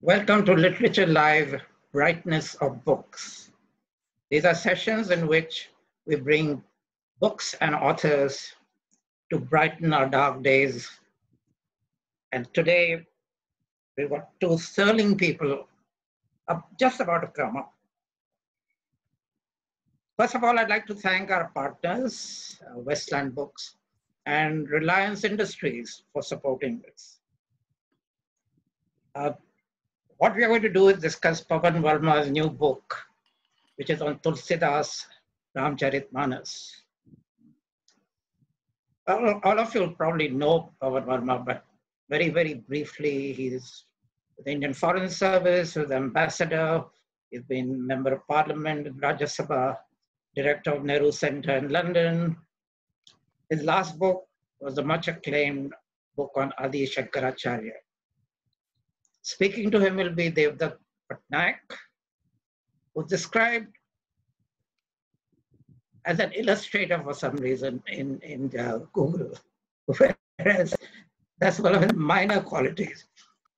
Welcome to Literature Live, Brightness of Books. These are sessions in which we bring books and authors to brighten our dark days. And today, we've got two sterling people just about to come up. First of all, I'd like to thank our partners, Westland Books and Reliance Industries for supporting this. What we are going to do is discuss Pavan Varma's new book, which is on Tulsidas, Ramcharitmanas. All of you probably know Pavan Varma, but very, very briefly, he's with the Indian Foreign Service, with the ambassador, he's been member of parliament in Rajya Sabha, director of Nehru Center in London. His last book was a much acclaimed book on Adi Shankaracharya. Speaking to him will be Devdutt Pattanaik, who's described as an illustrator for some reason in Google, whereas that's one of his minor qualities.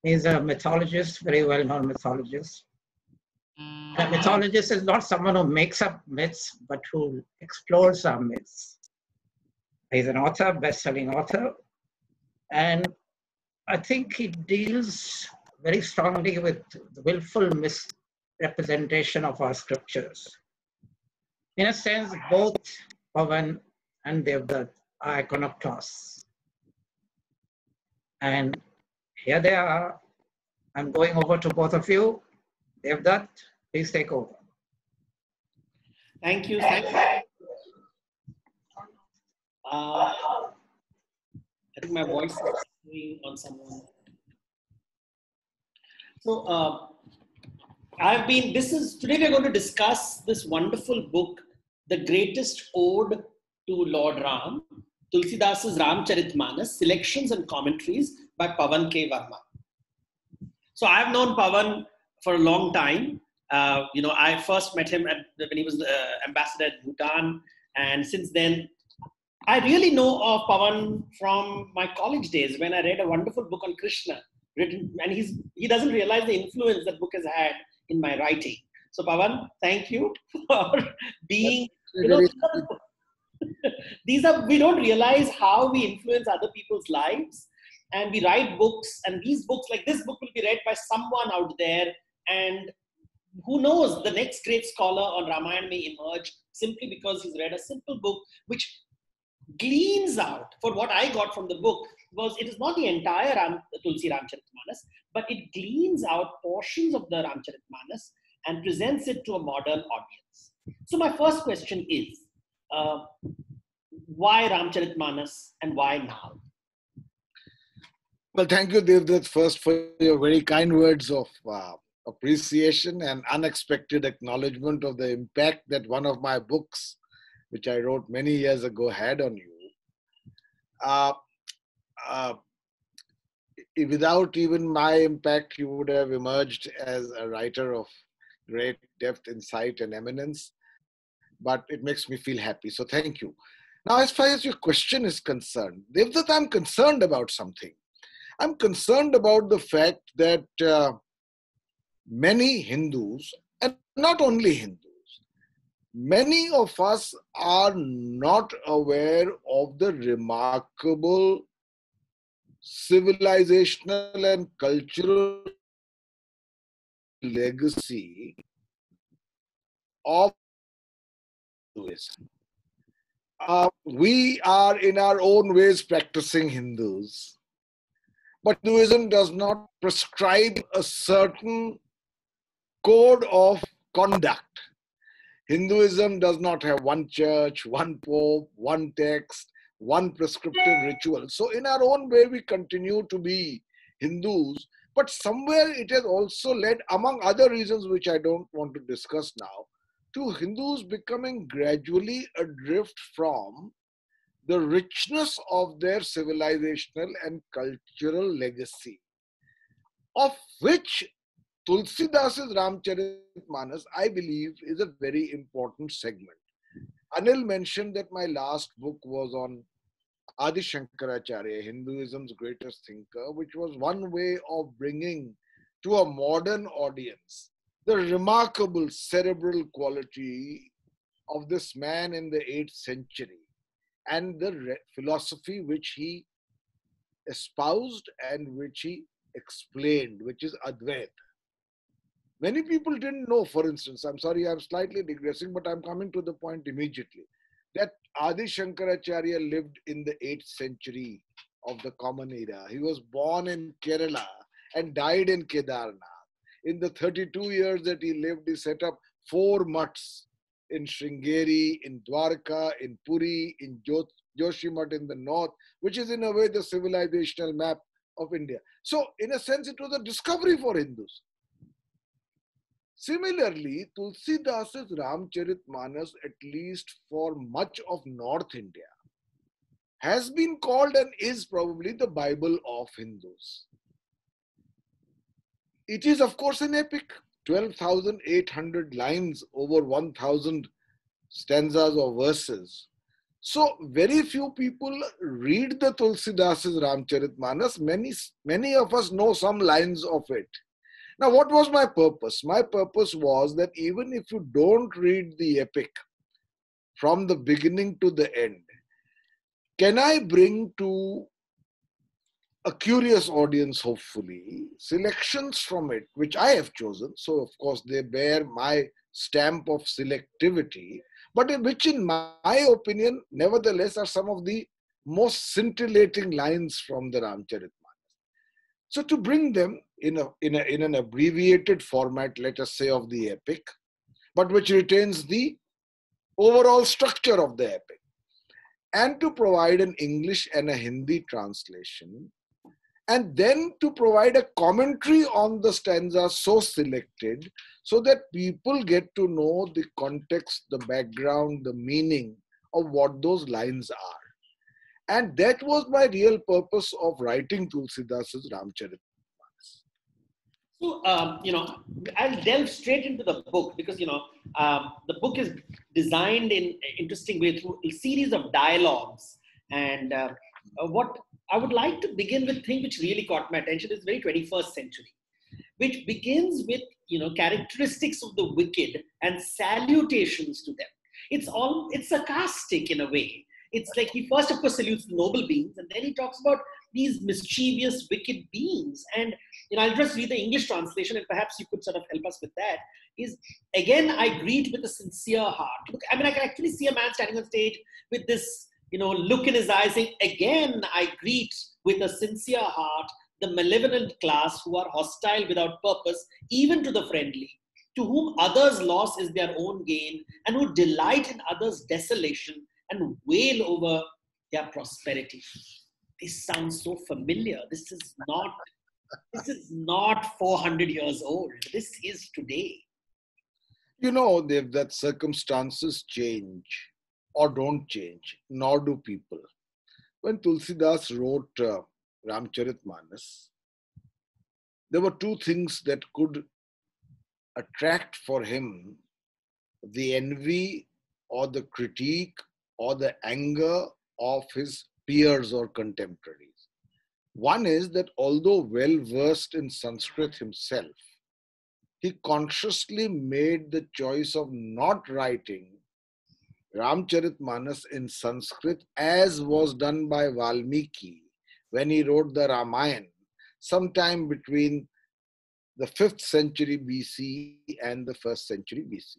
He's a mythologist, very well-known mythologist. A mythologist is not someone who makes up myths, but who explores some myths. He's an author, best-selling author, and I think he deals very strongly with the willful misrepresentation of our scriptures. In a sense, both Pavan and Devdutt are iconoclasts. And here they are. I'm going over to both of you. Devdutt, please take over. Thank you. I think my voice is coming on someone. So today we're going to discuss this wonderful book, The Greatest Ode to Lord Ram, Tulsidas's Ramcharitmanas, Selections and Commentaries by Pavan K. Varma. So I've known Pavan for a long time. I first met him when he was ambassador at Bhutan. And since then, I really know of Pavan from my college days when I read a wonderful book on Krishna written, and he doesn't realize the influence that book has had in my writing. So Pavan, thank you for being, we don't realize how we influence other people's lives, and we write books, and these books, like this book, will be read by someone out there, and who knows, the next great scholar on Ramayana may emerge simply because he's read a simple book which gleans out. For what I got from the book was, it is not the entire Tulsi Ramcharitmanas, but it gleans out portions of the Ramcharitmanas and presents it to a modern audience. So my first question is, why Ramcharitmanas and why now? Well, thank you, Devdutt, first for your very kind words of appreciation and unexpected acknowledgement of the impact that one of my books, which I wrote many years ago, had on you. Without even my impact, you would have emerged as a writer of great depth, insight, and eminence. But it makes me feel happy, so thank you. Now, as far as your question is concerned, Devdutt, I'm concerned about something. I'm concerned about the fact that many Hindus, and not only Hindus, many of us are not aware of the remarkable civilizational and cultural legacy of Hinduism. We are in our own ways practicing Hindus, but Hinduism does not prescribe a certain code of conduct. Hinduism does not have one church, one pope, one text, one prescriptive ritual. So in our own way, we continue to be Hindus, but somewhere it has also led, among other reasons which I don't want to discuss now, to Hindus becoming gradually adrift from the richness of their civilizational and cultural legacy, of which Tulsidas's Ramcharitmanas, I believe, is a very important segment. Anil mentioned that my last book was on Adi Shankaracharya, Hinduism's greatest thinker, which was one way of bringing to a modern audience the remarkable cerebral quality of this man in the 8th century and the philosophy which he espoused and which he explained, which is Advaita. Many people didn't know, for instance, I'm sorry, I'm slightly digressing, but I'm coming to the point immediately, that Adi Shankaracharya lived in the 8th century of the Common Era. He was born in Kerala and died in Kedarnath. In the 32 years that he lived, he set up 4 mutts in Sringeri, in Dwarka, in Puri, in Joshimath in the north, which is in a way the civilizational map of India. So, in a sense, it was a discovery for Hindus. Similarly, Tulsidas' Ramcharitmanas, at least for much of North India, has been called and is probably the Bible of Hindus. It is, of course, an epic, 12,800 lines, over 1,000 stanzas or verses. So, very few people read the Tulsidas' Ramcharitmanas. Many of us know some lines of it. Now, what was my purpose? My purpose was that even if you don't read the epic from the beginning to the end, can I bring to a curious audience, hopefully, selections from it, which I have chosen. So, of course, they bear my stamp of selectivity, but which, in my opinion, nevertheless, are some of the most scintillating lines from the Ramcharitmanas. So, to bring them in an abbreviated format, let us say, of the epic, but which retains the overall structure of the epic, and to provide an English and a Hindi translation, and then to provide a commentary on the stanza so selected so that people get to know the context, the background, the meaning of what those lines are. And that was my real purpose of writing Tulsidas' Ramcharitmanas. So, I'll delve straight into the book because, the book is designed in an interesting way through a series of dialogues. And what I would like to begin with, thing which really caught my attention is very 21st century, which begins with, characteristics of the wicked and salutations to them. It's sarcastic in a way. It's like he first, of course, salutes the noble beings, and then he talks about these mischievous, wicked beings. And I'll just read the English translation, and perhaps you could sort of help us with that. Is, again, I greet with a sincere heart. Look, I can actually see a man standing on stage with this, look in his eyes, saying, again, I greet with a sincere heart the malevolent class who are hostile without purpose, even to the friendly, to whom others' loss is their own gain, and who delight in others' desolation and wail over their prosperity. This sounds so familiar. This is not 400 years old. This is today. Dev, that circumstances change or don't change, nor do people. When Tulsidas wrote Ramcharitmanas, there were 2 things that could attract for him the envy or the critique or the anger of his peers or contemporaries. One is that although well versed in Sanskrit himself, he consciously made the choice of not writing Ramcharitmanas in Sanskrit as was done by Valmiki when he wrote the Ramayana sometime between the 5th century BC and the 1st century BC.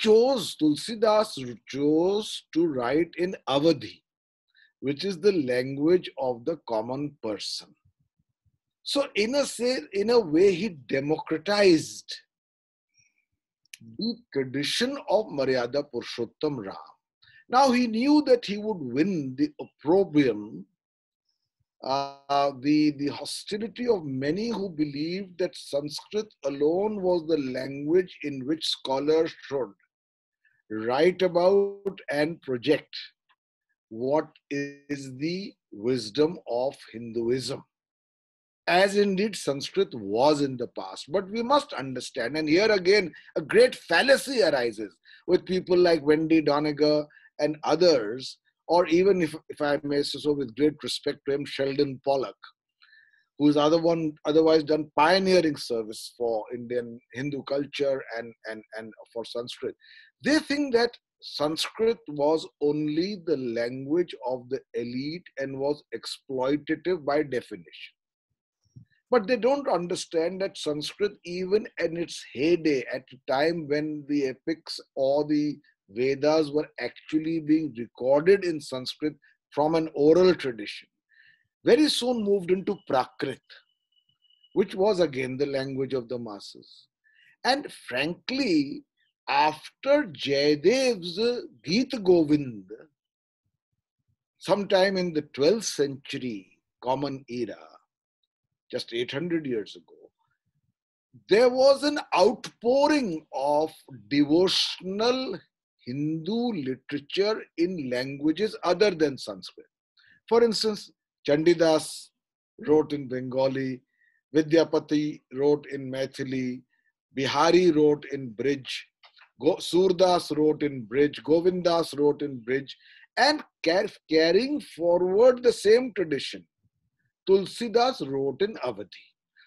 Tulsidas chose to write in Awadhi, which is the language of the common person. So in a way, he democratized the tradition of Maryada Purushottam Ram. Now he knew that he would win the opprobrium, the hostility of many who believed that Sanskrit alone was the language in which scholars should write about and project what is the wisdom of Hinduism, as indeed Sanskrit was in the past. But we must understand, and here again a great fallacy arises with people like Wendy Doniger and others, or even if I may say so with great respect to him, Sheldon Pollock, who's otherwise done pioneering service for Indian Hindu culture and for Sanskrit. They think that Sanskrit was only the language of the elite and was exploitative by definition. But they don't understand that Sanskrit, even in its heyday, at a time when the epics or the Vedas were actually being recorded in Sanskrit from an oral tradition, very soon moved into Prakrit, which was again the language of the masses. And frankly, after Jayadev's Geet Govind, sometime in the 12th century Common Era, just 800 years ago, there was an outpouring of devotional Hindu literature in languages other than Sanskrit. For instance, Chandidas wrote in Bengali, Vidyapati wrote in Maithili, Bihari wrote in Brij, Surdas wrote in Brij, Govindas wrote in Brij, and carrying forward the same tradition, Tulsidas wrote in Awadhi.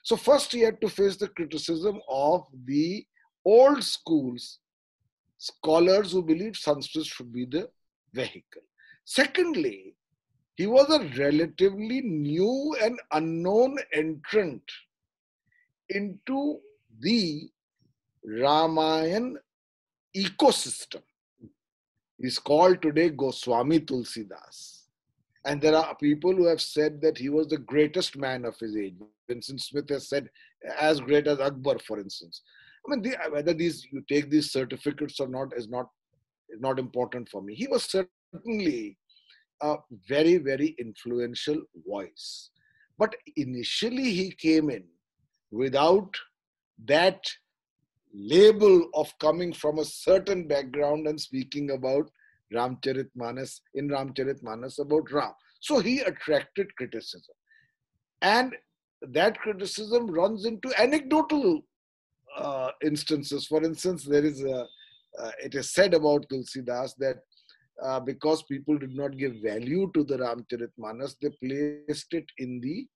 So first he had to face the criticism of the old schools, scholars who believed Sanskrit should be the vehicle. Secondly, he was a relatively new and unknown entrant into the Ramayan ecosystem. He's called today Goswami Tulsidas. And there are people who have said that he was the greatest man of his age. Vincent Smith has said as great as Akbar, for instance. I mean, whether you take these certificates or not is not important for me. He was certainly a very, very influential voice. But initially he came in without that label of coming from a certain background and speaking about Ramcharitmanas, in Ramcharitmanas about Ram. So he attracted criticism. And that criticism runs into anecdotal instances. For instance, there is it is said about Tulsidas that because people did not give value to the Ramcharitmanas, they placed it in the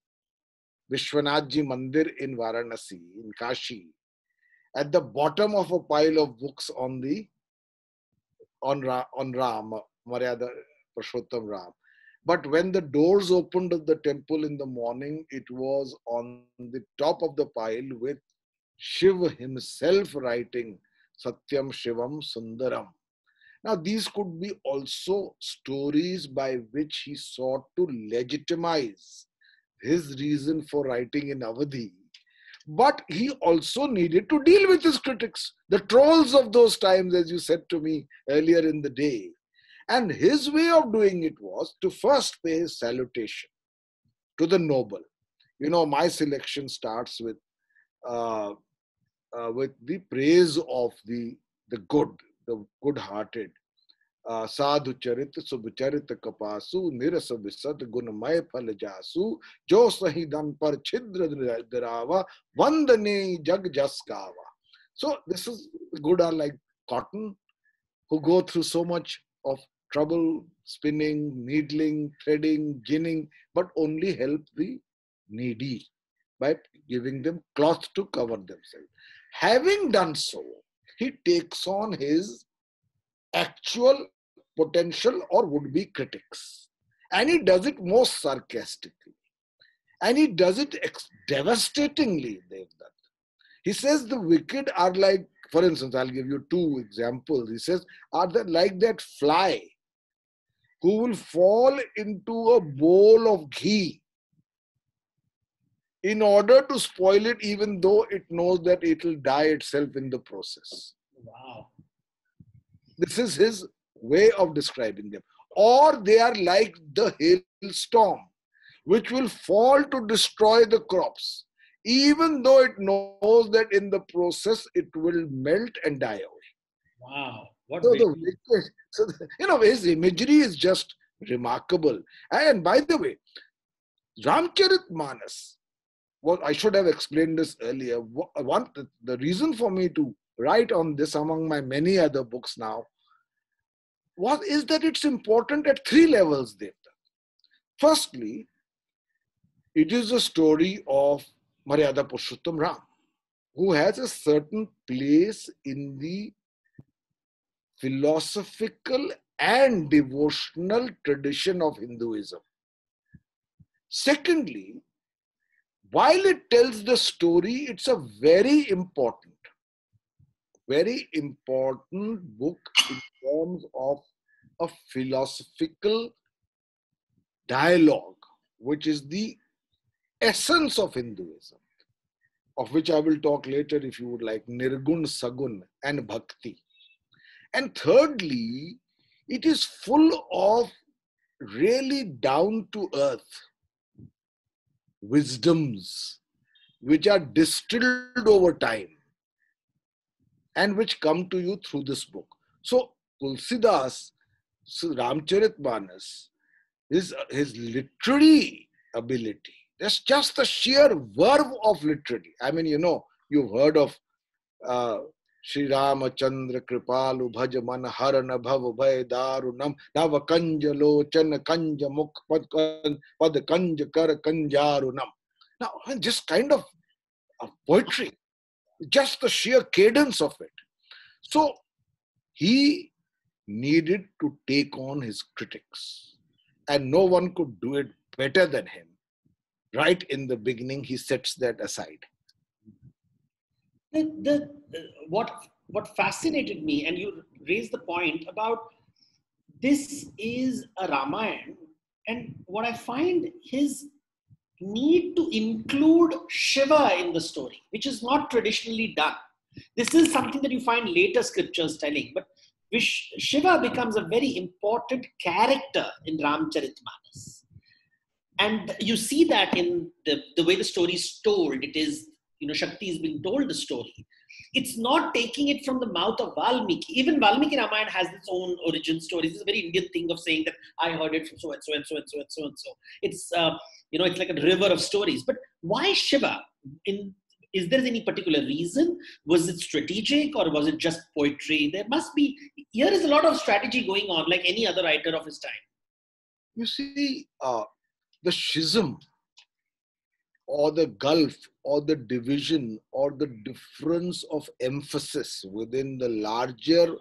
Vishwanathji Mandir in Varanasi, in Kashi, at the bottom of a pile of books on Ram, Maryada Purushottam Ram. But when the doors opened of the temple in the morning, it was on the top of the pile with Shiv himself writing Satyam Shivam Sundaram. Now these could be also stories by which he sought to legitimize his reason for writing in Awadhi. But he also needed to deal with his critics, the trolls of those times, as you said to me earlier in the day. And his way of doing it was to first pay his salutation to the noble. You know, my selection starts with the praise of the good-hearted. Sadhu charit subcharit kapasu nirasa visat gunamay phalajasu jo sahidan par chidra dharava vandane jag jaskava. So this is good are like cotton who go through so much of trouble, spinning, needling, threading, ginning, but only help the needy by giving them cloth to cover themselves. Having done so, he takes on his actual potential or would-be critics. And he does it most sarcastically. And he does it devastatingly, Devdutt. He says the wicked are like, for instance, I'll give you two examples. He says, are they like that fly who will fall into a bowl of ghee in order to spoil it, even though it knows that it will die itself in the process. Wow. This is his way of describing them. Or they are like the hailstorm, which will fall to destroy the crops, even though it knows that in the process it will melt and die away. Wow. What his imagery is just remarkable. And by the way, Ramcharitmanas, I should have explained this earlier. The reason for me to write on this among my many other books now is that it's important at three levels, Devdutt. Firstly, It is a story of Maryada Purushottam Ram, who has a certain place in the philosophical and devotional tradition of Hinduism. Secondly, while it tells the story, it's a very important book in terms of a philosophical dialogue, which is the essence of Hinduism, of which I will talk later if you would like, Nirgun, Sagun and Bhakti. And thirdly, it is full of really down to earth wisdoms which are distilled over time and which come to you through this book. So Tulsidas, Ramcharitmanas, his literary ability, that's just the sheer verve of literary. I mean, you've heard of Shri Ramachandra Kripalu Bhaj Man Harana Bhav Bhay Darunam Nava Kanja Lochan Kanja Mukh Pad Kanja Kar Kanjarunam. Now, just kind of poetry, just the sheer cadence of it. So he needed to take on his critics, and no one could do it better than him. Right in the beginning, he sets that aside. What fascinated me, and you raised the point about this is a Ramayana, and what I find his need to include Shiva in the story, which is not traditionally done. This is something that you find later scriptures telling, but Shiva becomes a very important character in Ramcharitmanas. And you see that in the way the story is told. It is, Shakti is being told the story. It's not taking it from the mouth of Valmiki. Even Valmiki Ramayana has its own origin story. This is a very Indian thing of saying that I heard it from so and so and so and so and so and so. It's, it's like a river of stories. But why Shiva? Is there any particular reason? Was it strategic or was it just poetry? There must be, here is a lot of strategy going on, like any other writer of his time. You see, the schism or the gulf or the division or the difference of emphasis within the larger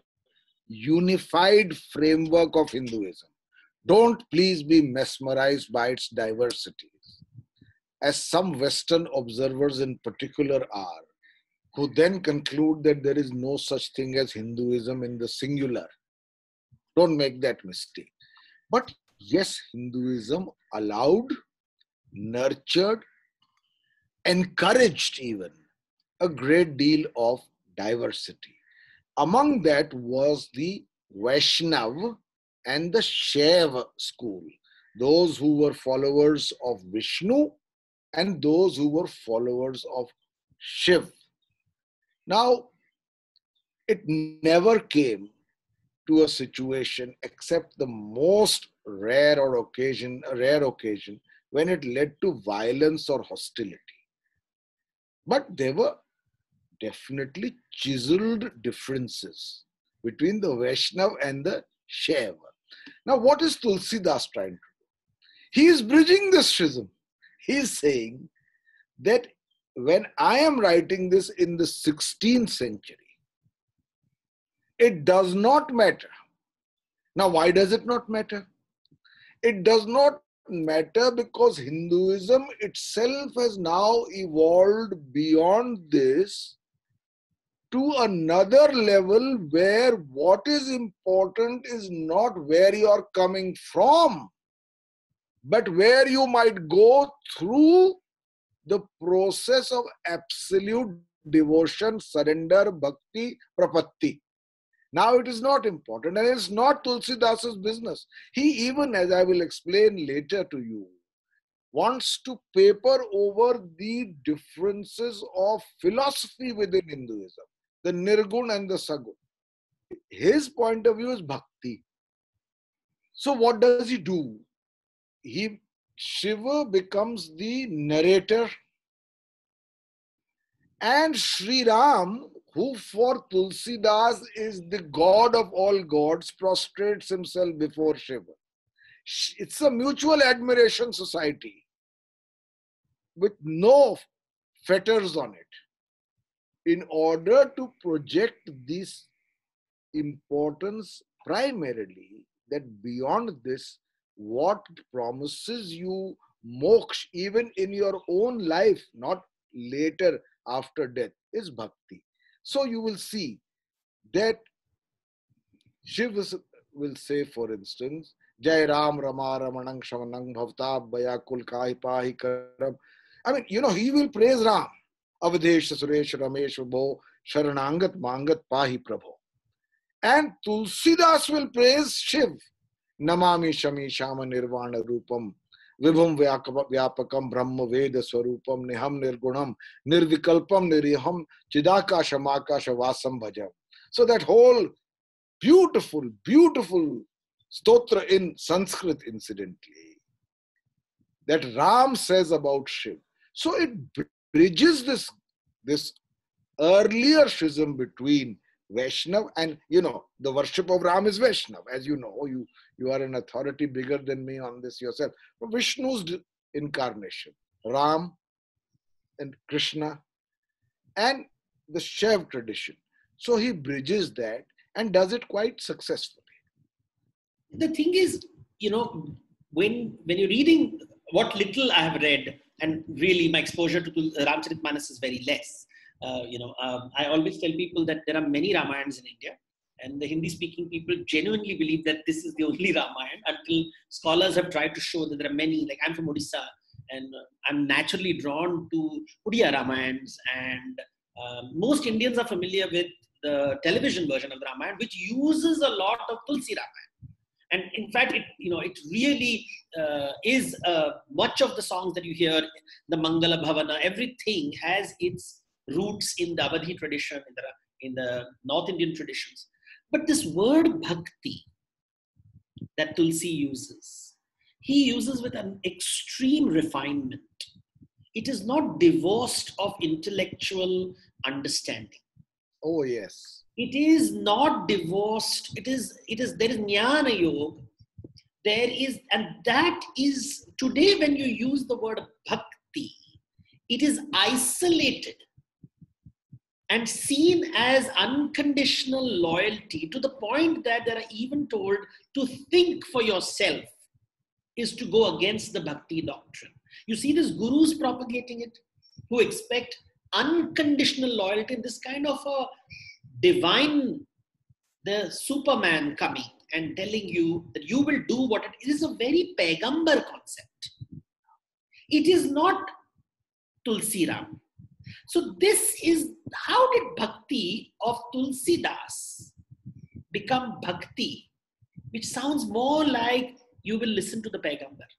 unified framework of Hinduism. Don't please be mesmerized by its diversities, as some Western observers in particular are, who then conclude that there is no such thing as Hinduism in the singular. Don't make that mistake. But yes, Hinduism allowed, nurtured, encouraged even a great deal of diversity. Among that was the Vaishnav and the Shaiva school, those who were followers of Vishnu and those who were followers of Shiv. Now, it never came to a situation except the most rare occasion when it led to violence or hostility. But there were definitely chiseled differences between the Vaishnav and the Shaiva. Now, what is Tulsidas trying to do? He is bridging this schism. He is saying that when I am writing this in the 16th century, it does not matter. Now, why does it not matter? It does not matter because Hinduism itself has now evolved beyond this to another level where what is important is not where you are coming from, but where you might go through the process of absolute devotion, surrender, bhakti, prapatti. Now it is not important, and it's not Tulsidas's business. He even, as I will explain later to you, wants to paper over the differences of philosophy within Hinduism, the Nirgun and the Sagun. His point of view is bhakti. So what does he do? Shiva becomes the narrator, and Sri Ram, who for Tulsidas is the god of all gods, prostrates himself before Shiva. It's a mutual admiration society. with no fetters on it, in order to project this importance primarily, that beyond this, what promises you moksha even in your own life, not later after death, is bhakti. So you will see that Shiva will say, for instance, Jai Ram Rama Ramanang Shamanang Bhavta Bhaya Kul Kahi Pahi Karam. I mean, he will praise Ram. Avadhesh Suresh Ramesh Vibho Sharanangat Mangat Pahi Prabho. And Tulsidas will praise Shiv. Namami Shami Shama Nirvana Rupam Vibhum Vyapakam Brahma Veda Swarupam Niham Nirgunam Nirvikalpam Niriham Chidaka Shamaka Shavasam Bhajam. So that whole beautiful stotra in Sanskrit, incidentally, that Ram says about Shiv. So it bridges this earlier schism between Vaishnav and, the worship of Ram is Vaishnav. As you know, you are an authority bigger than me on this yourself. But Vishnu's incarnation, Ram and Krishna, and the Shaiv tradition. So he bridges that and does it quite successfully. The thing is, when you're reading what little I have read, and really my exposure to Ramcharitmanas is very less. I always tell people that there are many Ramayans in India, and the Hindi-speaking people genuinely believe that this is the only Ramayana, until scholars have tried to show that there are many. Like, I'm from Odisha, and I'm naturally drawn to Odia Ramayans, and most Indians are familiar with the television version of the Ramayana, which uses a lot of Tulsi Ramayana. And in fact, it really is much of the songs that you hear, the Mangala Bhavana, everything has its roots in the Avadhi tradition, in the North Indian traditions. But this word bhakti that Tulsi uses, he uses with an extreme refinement. It is not divorced of intellectual understanding. Oh, yes. It is not divorced. There is jnana yoga. And that is, today when you use the word bhakti, it is isolated and seen as unconditional loyalty, to the point that they are even told to think for yourself is to go against the bhakti doctrine. You see these gurus propagating it, who expect unconditional loyalty, this kind of a divine, the Superman coming and telling you that you will do what it is. A very Paigambar concept. It is not Tulsi Ram. So this is, how did bhakti of Tulsidas become bhakti, which sounds more like you will listen to the Paigambar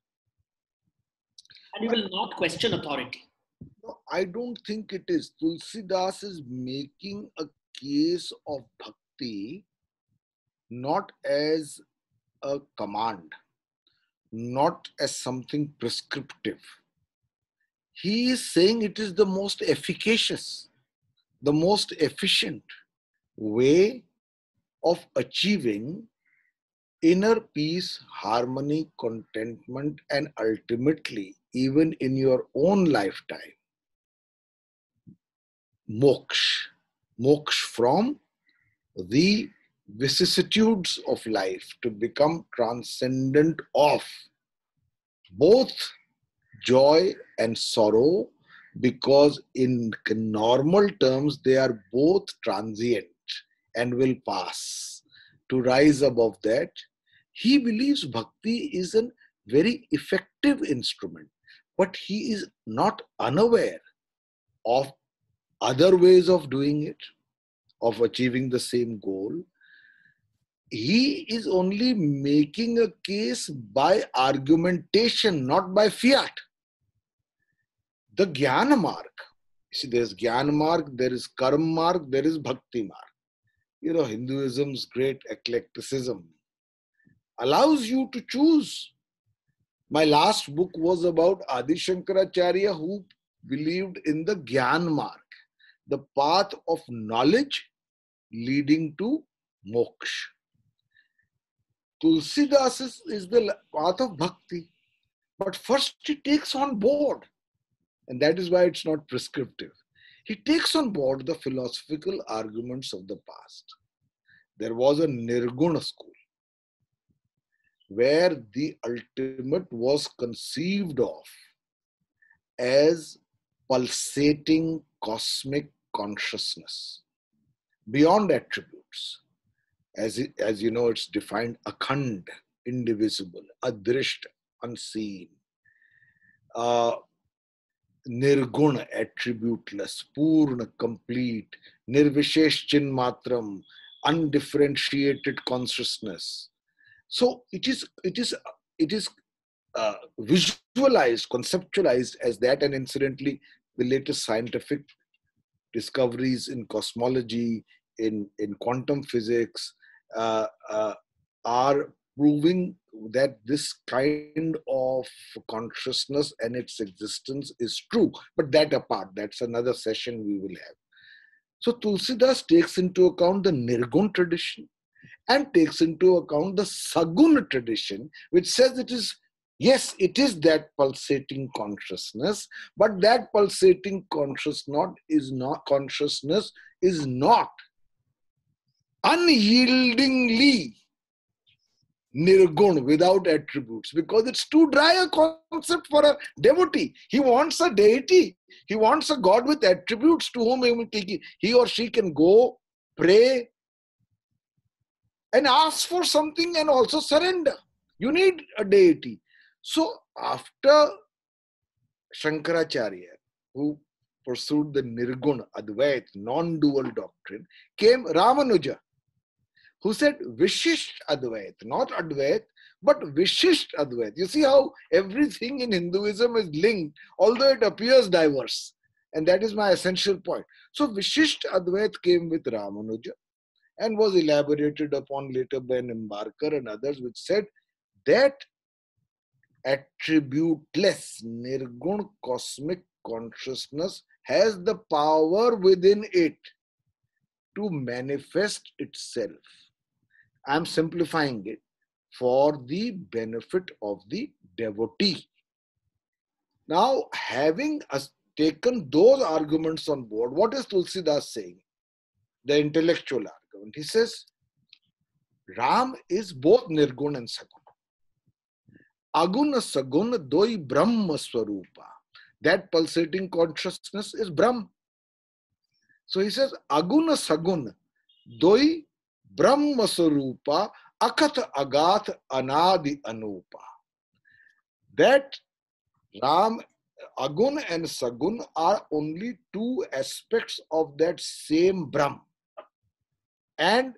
and you will not question authority. No, I don't think it is. Tulsidas is making a case of bhakti not as a command, not as something prescriptive. He is saying it is the most efficacious, the most efficient way of achieving inner peace, harmony, contentment, and ultimately, even in your own lifetime, moksha from the vicissitudes of life, to become transcendent of both joy and sorrow, because in normal terms they are both transient and will pass. To rise above that, he believes bhakti is a very effective instrument, but he is not unaware of other ways of doing it, of achieving the same goal. He is only making a case by argumentation, not by fiat. The Jnana marg, see, there's Jnana marg, there is Karma marg, there is Bhakti marg. Hinduism's great eclecticism allows you to choose. My last book was about Adi Shankaracharya, who believed in the Jnana marg, the path of knowledge leading to moksha. Tulsidas is the path of bhakti. But first he takes on board And that is why it's not prescriptive. He takes on board the philosophical arguments of the past. There was a Nirguna school where the ultimate was conceived of as pulsating cosmic consciousness beyond attributes. As you know, it's defined akhand, indivisible, adrisht, unseen, nirguna, attributeless, purna, complete, nirvishesh chinmatram, undifferentiated consciousness. So it is visualized, conceptualized as that, and incidentally, the latest scientific discoveries in cosmology, in quantum physics, are proving that this kind of consciousness and its existence is true. But that apart, that's another session we will have. So Tulsidas takes into account the Nirgun tradition and takes into account the Sagun tradition, which says it is, yes, it is that pulsating consciousness, but that pulsating consciousness is not unyieldingly nirgun, without attributes, because it's too dry a concept for a devotee. He wants a deity. He wants a God with attributes to whom he or she can go, pray, and ask for something and also surrender. You need a deity. So after Shankaracharya, who pursued the Nirguna, Advait, non-dual doctrine, came Ramanuja, who said Vishisht Advait, not Advait, but Vishisht Advait. You see how everything in Hinduism is linked, although it appears diverse. And that is my essential point. So Vishisht Advait came with Ramanuja and was elaborated upon later by Nimbarkar and others, which said that attributeless, nirgun cosmic consciousness has the power within it to manifest itself. I'm simplifying it for the benefit of the devotee. Now, having taken those arguments on board, what is Tulsidas saying? The intellectual argument. He says, Ram is both Nirgun and Sagun. Aguna Sagun doi Brahma Swarupa. That pulsating consciousness is Brahm. So he says, Aguna Sagun doi Brahma Swarupa Akat Agat Anadi Anupa. That Ram, Agun and Sagun are only two aspects of that same Brahm. And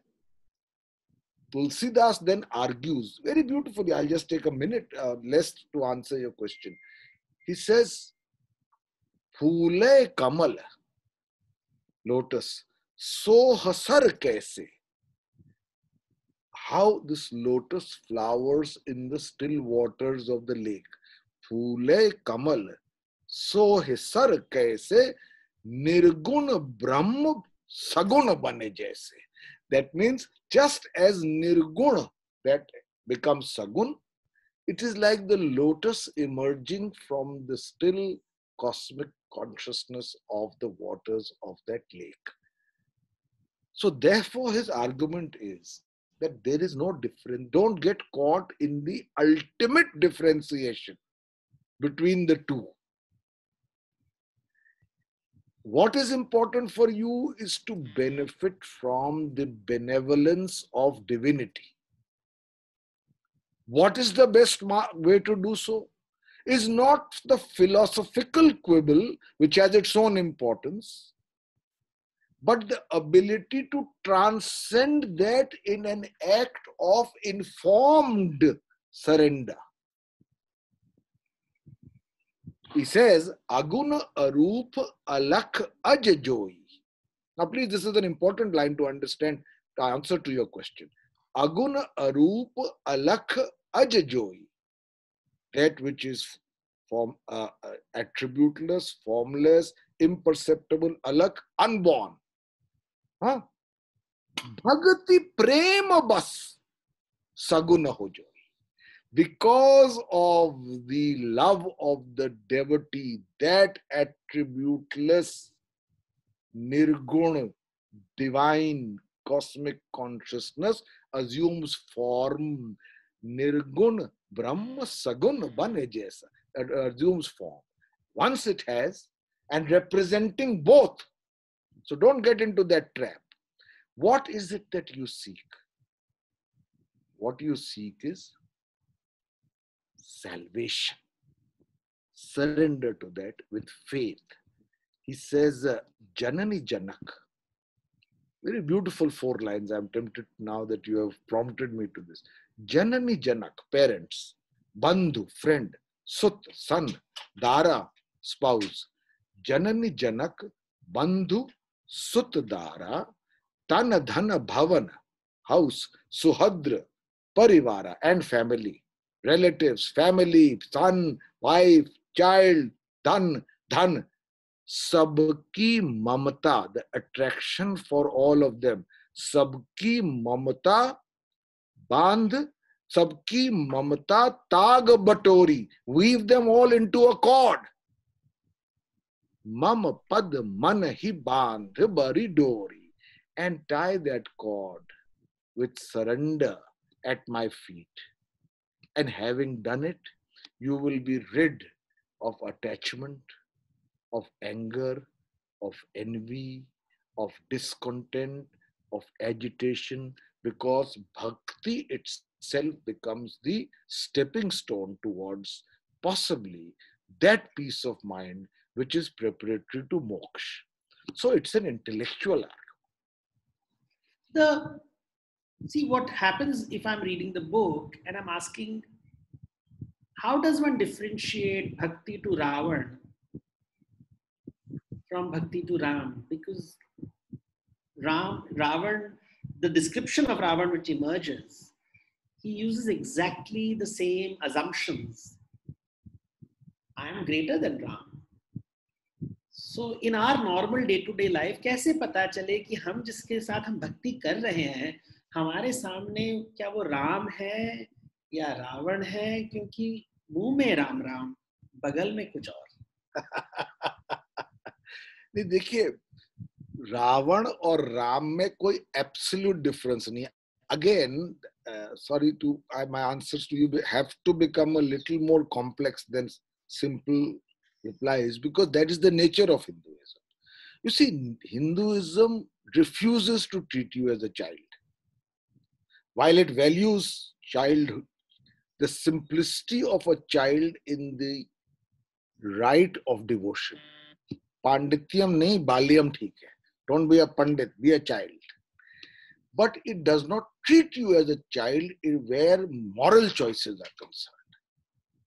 Tulsidas then argues very beautifully. I'll just take a minute less to answer your question. He says, Phule Kamal, lotus, so hasar kaise. How this lotus flowers in the still waters of the lake. Phule Kamal, so hasar kaise, nirgun brahma saguna bane jaise. That means just as nirguna that becomes sagun, it is like the lotus emerging from the still cosmic consciousness of the waters of that lake. So therefore his argument is that there is no difference. Don't get caught in the ultimate differentiation between the two. What is important for you is to benefit from the benevolence of divinity. What is the best way to do so? Is not the philosophical quibble, which has its own importance, but the ability to transcend that in an act of informed surrender. He says, Aguna Arup Alak Ajajoi. Now, please, this is an important line to understand the answer to your question. Aguna Arup Alak Ajajoi. That which is attributeless, formless, imperceptible, alak, unborn. Bhagati prema bas saguna ho joy. because of the love of the devotee, that attributeless, nirguna, divine, cosmic consciousness assumes form. Nirguna, Brahma, Saguna, Bane Jaisa. It assumes form. Once it has, and representing both. So don't get into that trap. What is it that you seek? What you seek is salvation. Surrender to that with faith. He says, Janani Janak. Very beautiful 4 lines. I'm tempted now that you have prompted me to this. Janani Janak, parents. Bandhu, friend. Sut, son. Dara, spouse. Janani Janak, Bandhu, Sut Dara, Tana Dhana Bhavana, house, Suhadra, Parivara, and family. Relatives, family, son, wife, child, dhan, dhan. Sabki mamata, the attraction for all of them. Sabki mamata, bandh, sabki mamata, tag batori. Weave them all into a cord. Mama pad man hi bandh bari dori. And tie that cord with surrender at my feet. And having done it, you will be rid of attachment, of anger, of envy, of discontent, of agitation, because bhakti itself becomes the stepping stone towards possibly that peace of mind which is preparatory to moksha. So it's an intellectual act. See what happens if I'm reading the book and I'm asking, how does one differentiate bhakti to Ravan from bhakti to Ram? Because Ravan, the description of Ravan which emerges, he uses exactly the same assumptions. I am greater than Ram. So in our normal day-to-day life, कैसे पता चले कि हम जिसके साथ हम भक्ति कर रहे हैं, हमारे सामने क्या वो राम है या रावण है, क्योंकि मुंह में राम राम, बगल में कुछ और. नहीं, देखिए, रावण और राम में कोई एब्सोल्यूट डिफरेंस नहीं है. Again, sorry to my answers to you have to become a little more complex than simple replies, because that is the nature of Hinduism. You see, Hinduism refuses to treat you as a child. While it values childhood, the simplicity of a child in the rite of devotion. Pandityam nahi, balyam theek hai. Don't be a pandit, be a child. But it does not treat you as a child where moral choices are concerned.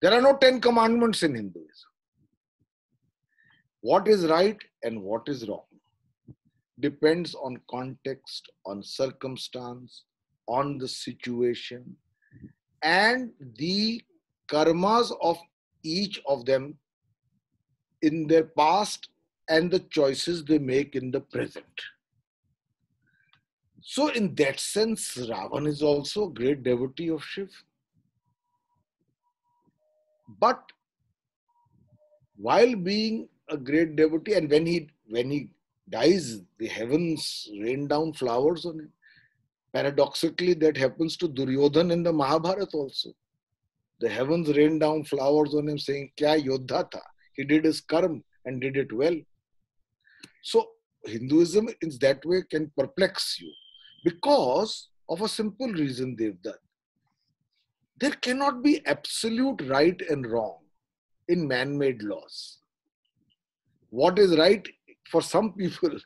There are no 10 commandments in Hinduism. What is right and what is wrong depends on context, on circumstance, on the situation, and the karmas of each of them in their past and the choices they make in the present. So in that sense, Ravan is also a great devotee of Shiv. But while being a great devotee, and when he dies, the heavens rain down flowers on him. Paradoxically, that happens to Duryodhan in the Mahabharata also. The heavens rain down flowers on him, saying, Kya yodha tha? He did his karma and did it well. So Hinduism in that way can perplex you because of a simple reason, Devdutt. There cannot be absolute right and wrong in man-made laws. What is right for some people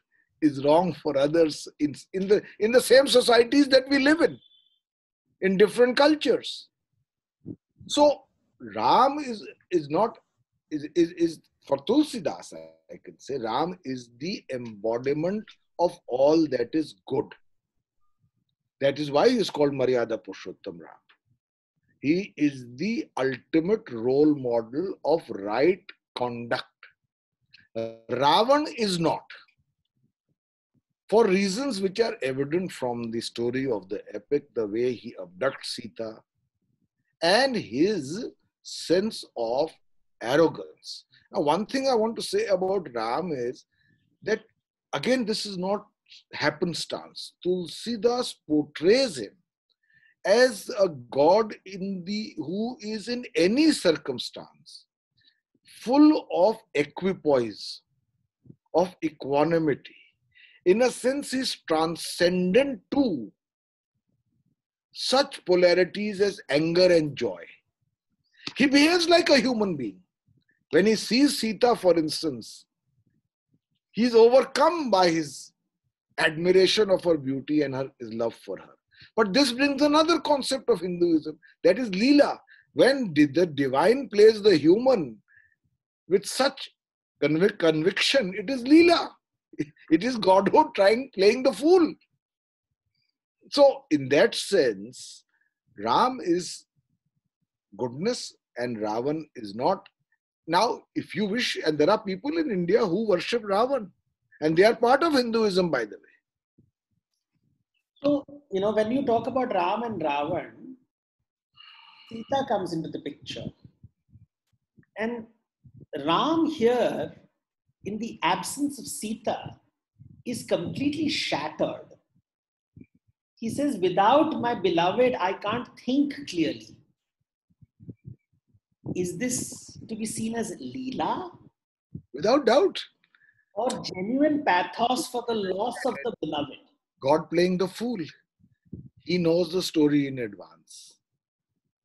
is wrong for others in the same societies that we live in different cultures. So Ram is for Tulsidas, I can say, Ram is the embodiment of all that is good. That is why he is called Maryada Purushottam Ram. He is the ultimate role model of right conduct. Ravan is not. For reasons which are evident from the story of the epic, the way he abducts Sita, and his sense of arrogance. Now, one thing I want to say about Ram is that, again, this is not happenstance. Tulsidas portrays him as a god who is in any circumstance full of equipoise, of equanimity. In a sense, he's transcendent to such polarities as anger and joy. He behaves like a human being. When he sees Sita, for instance, he's overcome by his admiration of her beauty and his love for her. But this brings another concept of Hinduism, that is Leela. When the divine plays the human with such conviction, it is Leela. It is Godhood playing the fool. So, in that sense, Ram is goodness and Ravan is not. Now, if you wish, and there are people in India who worship Ravan, and they are part of Hinduism, by the way. So, when you talk about Ram and Ravan, Sita comes into the picture. And Ram here, in the absence of Sita, is completely shattered. He says, without my beloved, I can't think clearly. Is this to be seen as Leela? Without doubt. Or genuine pathos for the loss of the beloved? God playing the fool. He knows the story in advance.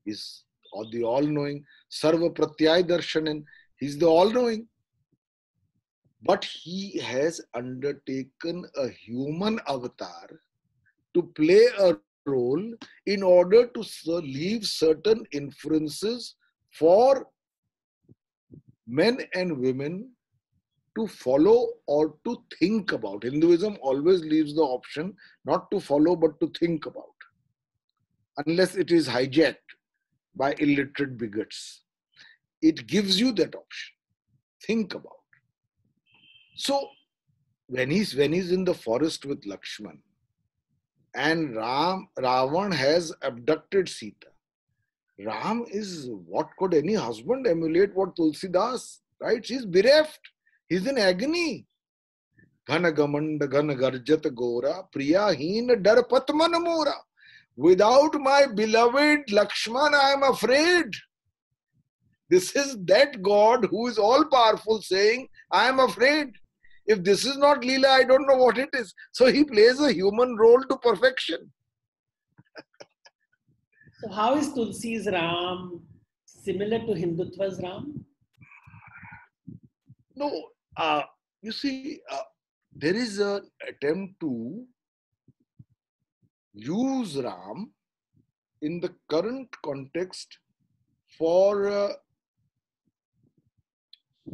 He's the all-knowing. Sarva Pratyay Darshanan. He's the all-knowing. But he has undertaken a human avatar to play a role in order to leave certain inferences for men and women to follow or to think about. Hinduism always leaves the option not to follow but to think about, unless it is hijacked by illiterate bigots. It gives you that option. Think about. So, when he's in the forest with Lakshman, and Ravan has abducted Sita. Ram is, what could any husband emulate what Tulsidas, right? She's bereft. He's in agony. Ghana gamanda ghana garjat gora priya heen dar patman mora. Without my beloved Lakshman, I am afraid. This is that God who is all powerful saying, I am afraid. If this is not Leela, I don't know what it is. So he plays a human role to perfection. So how is Tulsi's Ram similar to Hindutva's Ram? No, you see, there is an attempt to use Ram in the current context for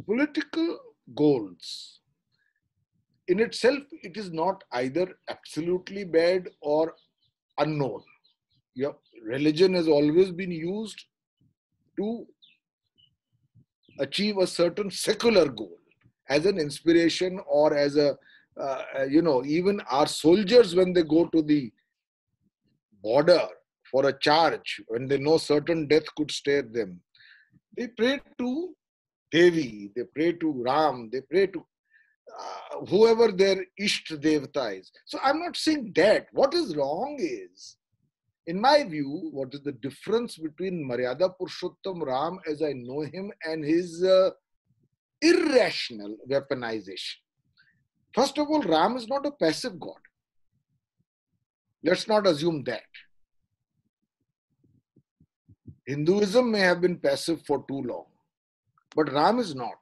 political goals. In itself, it is not either absolutely bad or unknown. Religion has always been used to achieve a certain secular goal as an inspiration, or as even our soldiers, when they go to the border for a charge, when they know certain death could stare them, they pray to Devi, they pray to Ram, they pray to whoever their Ishta Devata is. So I'm not saying that. What is wrong is, in my view, what is the difference between Maryada Purushottam Ram as I know him and his irrational weaponization? First of all, Ram is not a passive God. Let's not assume that. Hinduism may have been passive for too long, but Ram is not.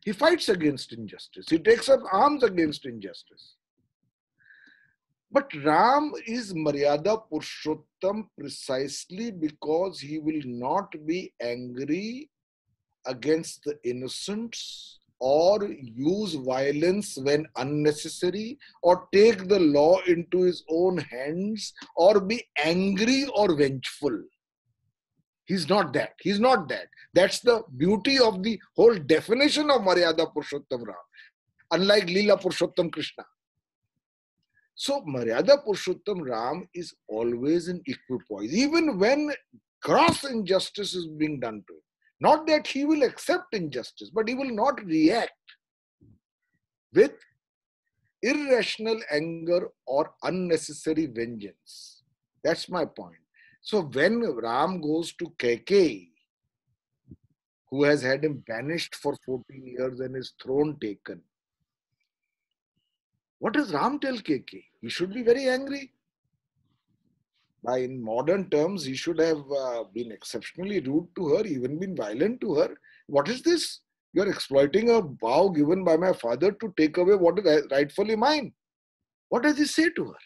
He fights against injustice. He takes up arms against injustice. But Ram is Maryada Purushottam precisely because he will not be angry against the innocents or use violence when unnecessary or take the law into his own hands or be angry or vengeful. He's not that. He's not that. That's the beauty of the whole definition of Maryada Purushottam Ram, unlike Leela Purushottam Krishna. So Maryada Purushottam Ram is always in equipoise. Even when gross injustice is being done to him. Not that he will accept injustice, but he will not react with irrational anger or unnecessary vengeance. That's my point. So when Ram goes to Kaikeyi, who has had him banished for 14 years and his throne taken, what does Ram tell Kaikeyi? He should be very angry. In modern terms, he should have been exceptionally rude to her, even been violent to her. What is this? You are exploiting a vow given by my father to take away what is rightfully mine. What does he say to her?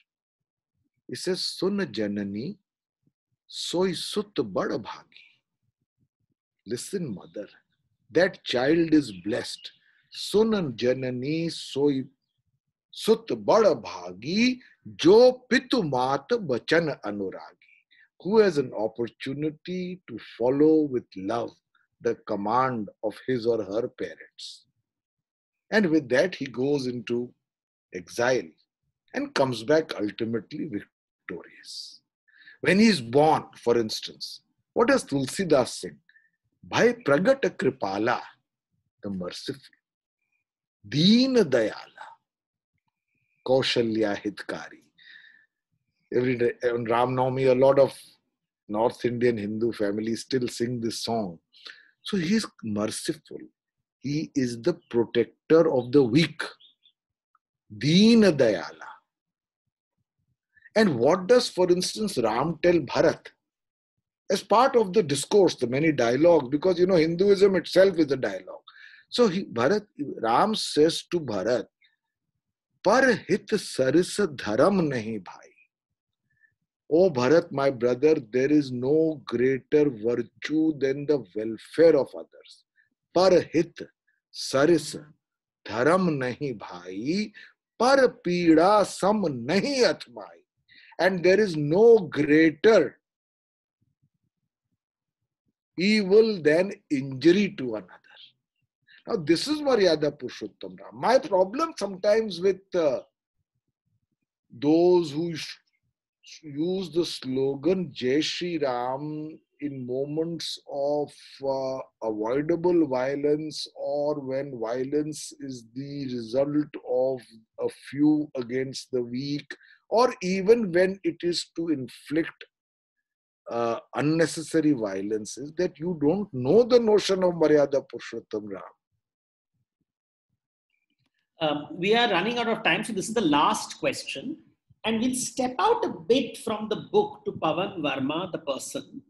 He says, Sun Janani, soi sut bada bhagi. Listen, mother, that child is blessed. Sun Janani, soi sut bada bhagi, jo pitu mat bachan anuragi. Who has an opportunity to follow with love the command of his or her parents. And with that, he goes into exile and comes back ultimately victorious. When he is born, for instance, what does Tulsidas sing? Bhai pragata kripala, the merciful, deen dayala, kaushalya hitkari. Every day on Ram Navami, a lot of North Indian Hindu families still sing this song. So he is merciful. He is the protector of the weak. Deen Dayala. And what does, for instance, Ram tell Bharat? As part of the discourse, the many dialogues, because Hinduism itself is a dialogue. So Ram says to Bharat, Par hit saris dharam nahi bhai. Oh Bharat, my brother, there is no greater virtue than the welfare of others. Par hit saris dharam nahi bhai, par pida sam nahi athmai. And there is no greater evil than injury to another. Now this is Maryada Purushottam Ram. My problem sometimes with those who use the slogan Jai Shri Ram in moments of avoidable violence, or when violence is the result of a few against the weak, or even when it is to inflict unnecessary violence, is that you don't know the notion of Maryada Purushottam Ram. We are running out of time, so this is the last question. And we'll step out a bit from the book to Pavan Varma, the person.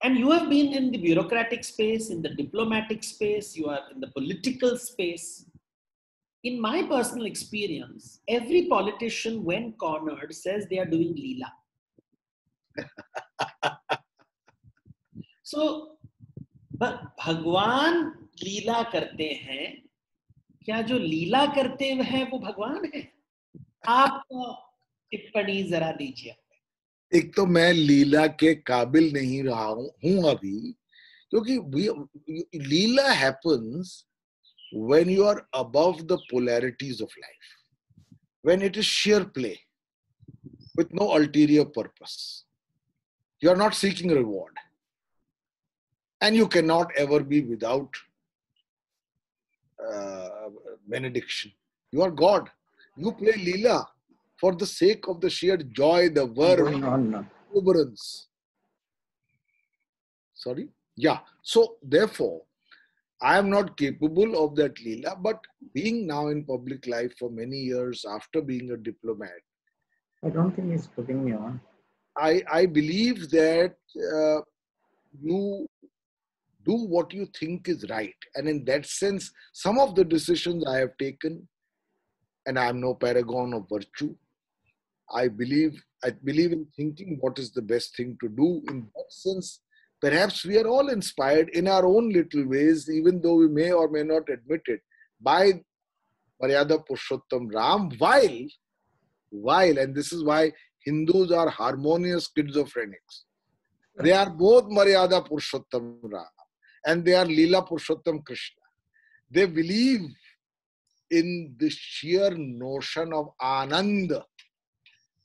And you have been in the bureaucratic space, in the diplomatic space, you are in the political space. In my personal experience, every politician, when cornered, says they are doing Leela. So, but Bhagwan Leela karte hain. क्या जो लीला करते हैं वो भगवान है? आप टिप्पणी जरा दीजिए. एक तो मैं लीला के काबिल नहीं रहा हूं अभी, क्योंकि लीला happens when you are above the polarities of life, when it is sheer play with no ulterior purpose. You are not seeking reward, and you cannot ever be without benediction. You are God. You play Leela for the sake of the sheer joy, the verve, exuberance. Sorry? Yeah. So, therefore, I am not capable of that Leela, but being now in public life for many years after being a diplomat, I don't think he's putting me on. I believe that you do what you think is right. And in that sense, some of the decisions I have taken, and I am no paragon of virtue, I believe in thinking what is the best thing to do. In that sense, perhaps we are all inspired in our own little ways, even though we may or may not admit it, by Maryada Purushottam Ram, while, and this is why Hindus are harmonious schizophrenics. They are both Maryada Purushottam Ram and they are Leela Purushottam Krishna. They believe in the sheer notion of Ananda.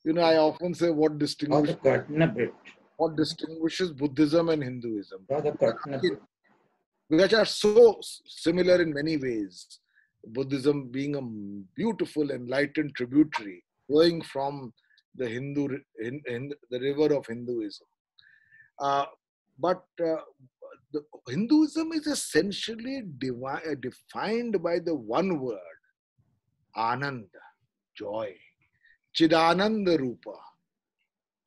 I often say what distinguishes what distinguishes Buddhism and Hinduism, Rather pertinent. which are so similar in many ways. Buddhism being a beautiful, enlightened tributary flowing from the the river of Hinduism. But the Hinduism is essentially defined by the one word, Ananda, joy, Chidananda Rupa,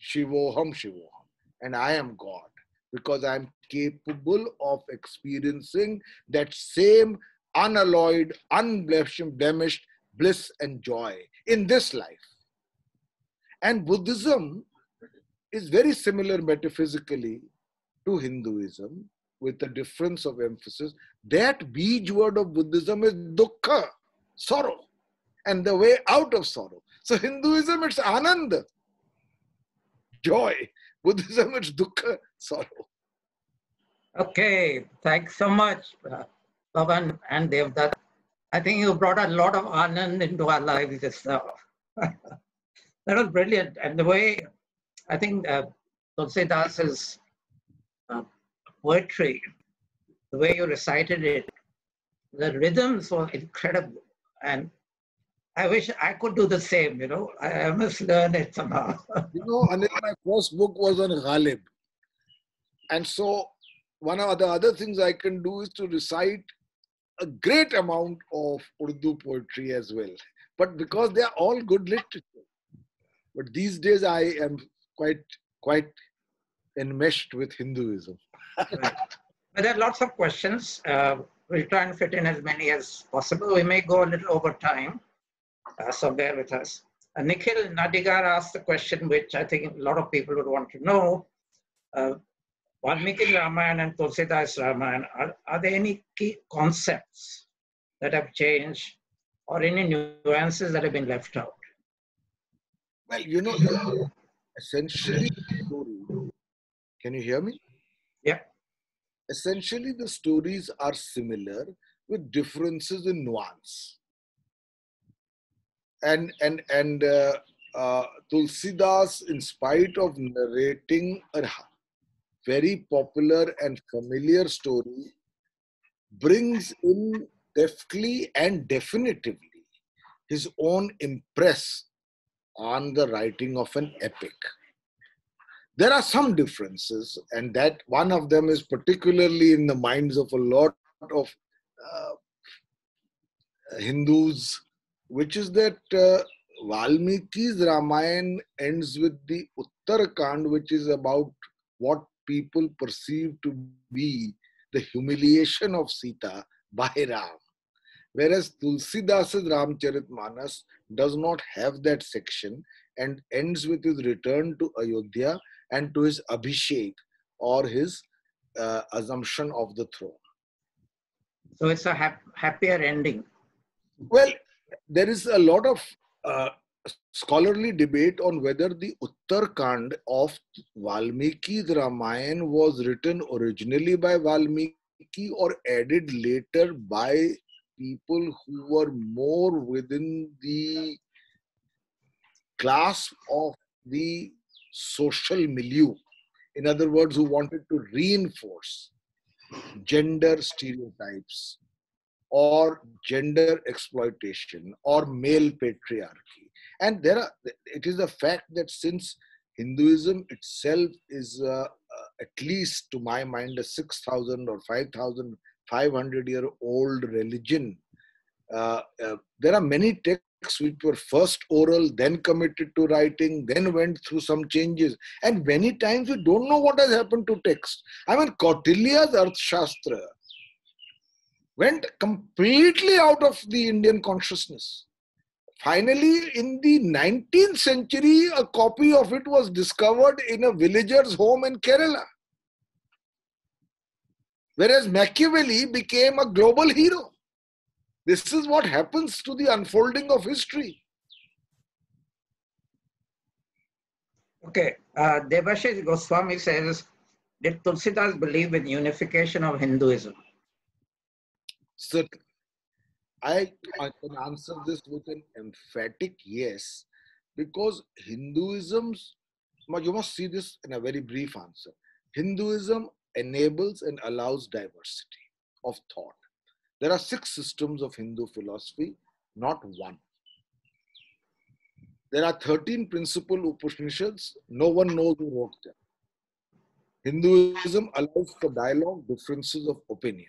Shivoham Shivoham, and I am God, because I am capable of experiencing that same unalloyed, unblemished bliss and joy in this life. And Buddhism is very similar metaphysically to Hinduism, with a difference of emphasis. That beej word of Buddhism is dukkha, sorrow, and the way out of sorrow. So Hinduism, it's ananda, joy. Buddhism, it's dukkha, sorrow. Okay, thanks so much, Pavan and Devdutt. I think you brought a lot of Anand into our lives just now. That was brilliant. And the way, I think Tulsidas's poetry, the way you recited it, the rhythms were incredible. And I wish I could do the same, you know. I must learn it somehow. You know, Anil, my first book was on Ghalib. And so one of the other things I can do is to recite a great amount of Urdu poetry as well. But because they are all good literature. But these days I am quite enmeshed with Hinduism. Right. But there are lots of questions. We'll try and fit in as many as possible. We may go a little over time, so bear with us. Nikhil Nadigar asked a question which I think a lot of people would want to know. Valmiki Ramayana and Tulsidas Ramayana, are there any key concepts that have changed or any nuances that have been left out? Well, you know, essentially, can you hear me? Yeah. Essentially, the stories are similar with differences in nuance. And Tulsidas, in spite of narrating a very popular and familiar story, brings in deftly and definitively his own impress on the writing of an epic. There are some differences, and that one of them is particularly in the minds of a lot of Hindus, which is that Valmiki's Ramayana ends with the Uttarakand, which is about what people perceive to be the humiliation of Sita by Ram. Whereas Tulsidas's Ramcharitmanas does not have that section and ends with his return to Ayodhya and to his Abhishek, or his assumption of the throne. So it's a happier ending. Well, there is a lot of scholarly debate on whether the Uttarakand of Valmiki's Ramayana was written originally by Valmiki or added later by people who were more within the clasp of the social milieu. In other words, who wanted to reinforce gender stereotypes or gender exploitation or male patriarchy. And it is a fact that since Hinduism itself is at least, to my mind, a 6,000 or 5,500-year-old religion, there are many texts which were first oral, then committed to writing, then went through some changes. And many times we don't know what has happened to text. I mean, Kautilya's Arthashastra went completely out of the Indian consciousness. Finally, in the 19th century, a copy of it was discovered in a villager's home in Kerala. Whereas Machiavelli became a global hero. This is what happens to the unfolding of history. Okay, Devashish Goswami says, did Tulsidas believe in unification of Hinduism? Certainly. I can answer this with an emphatic yes, because Hinduism's you must see this in a very brief answer. Hinduism enables and allows diversity of thought. There are 6 systems of Hindu philosophy, not one. There are 13 principal Upanishads. No one knows who wrote them. Hinduism allows for dialogue, differences of opinion.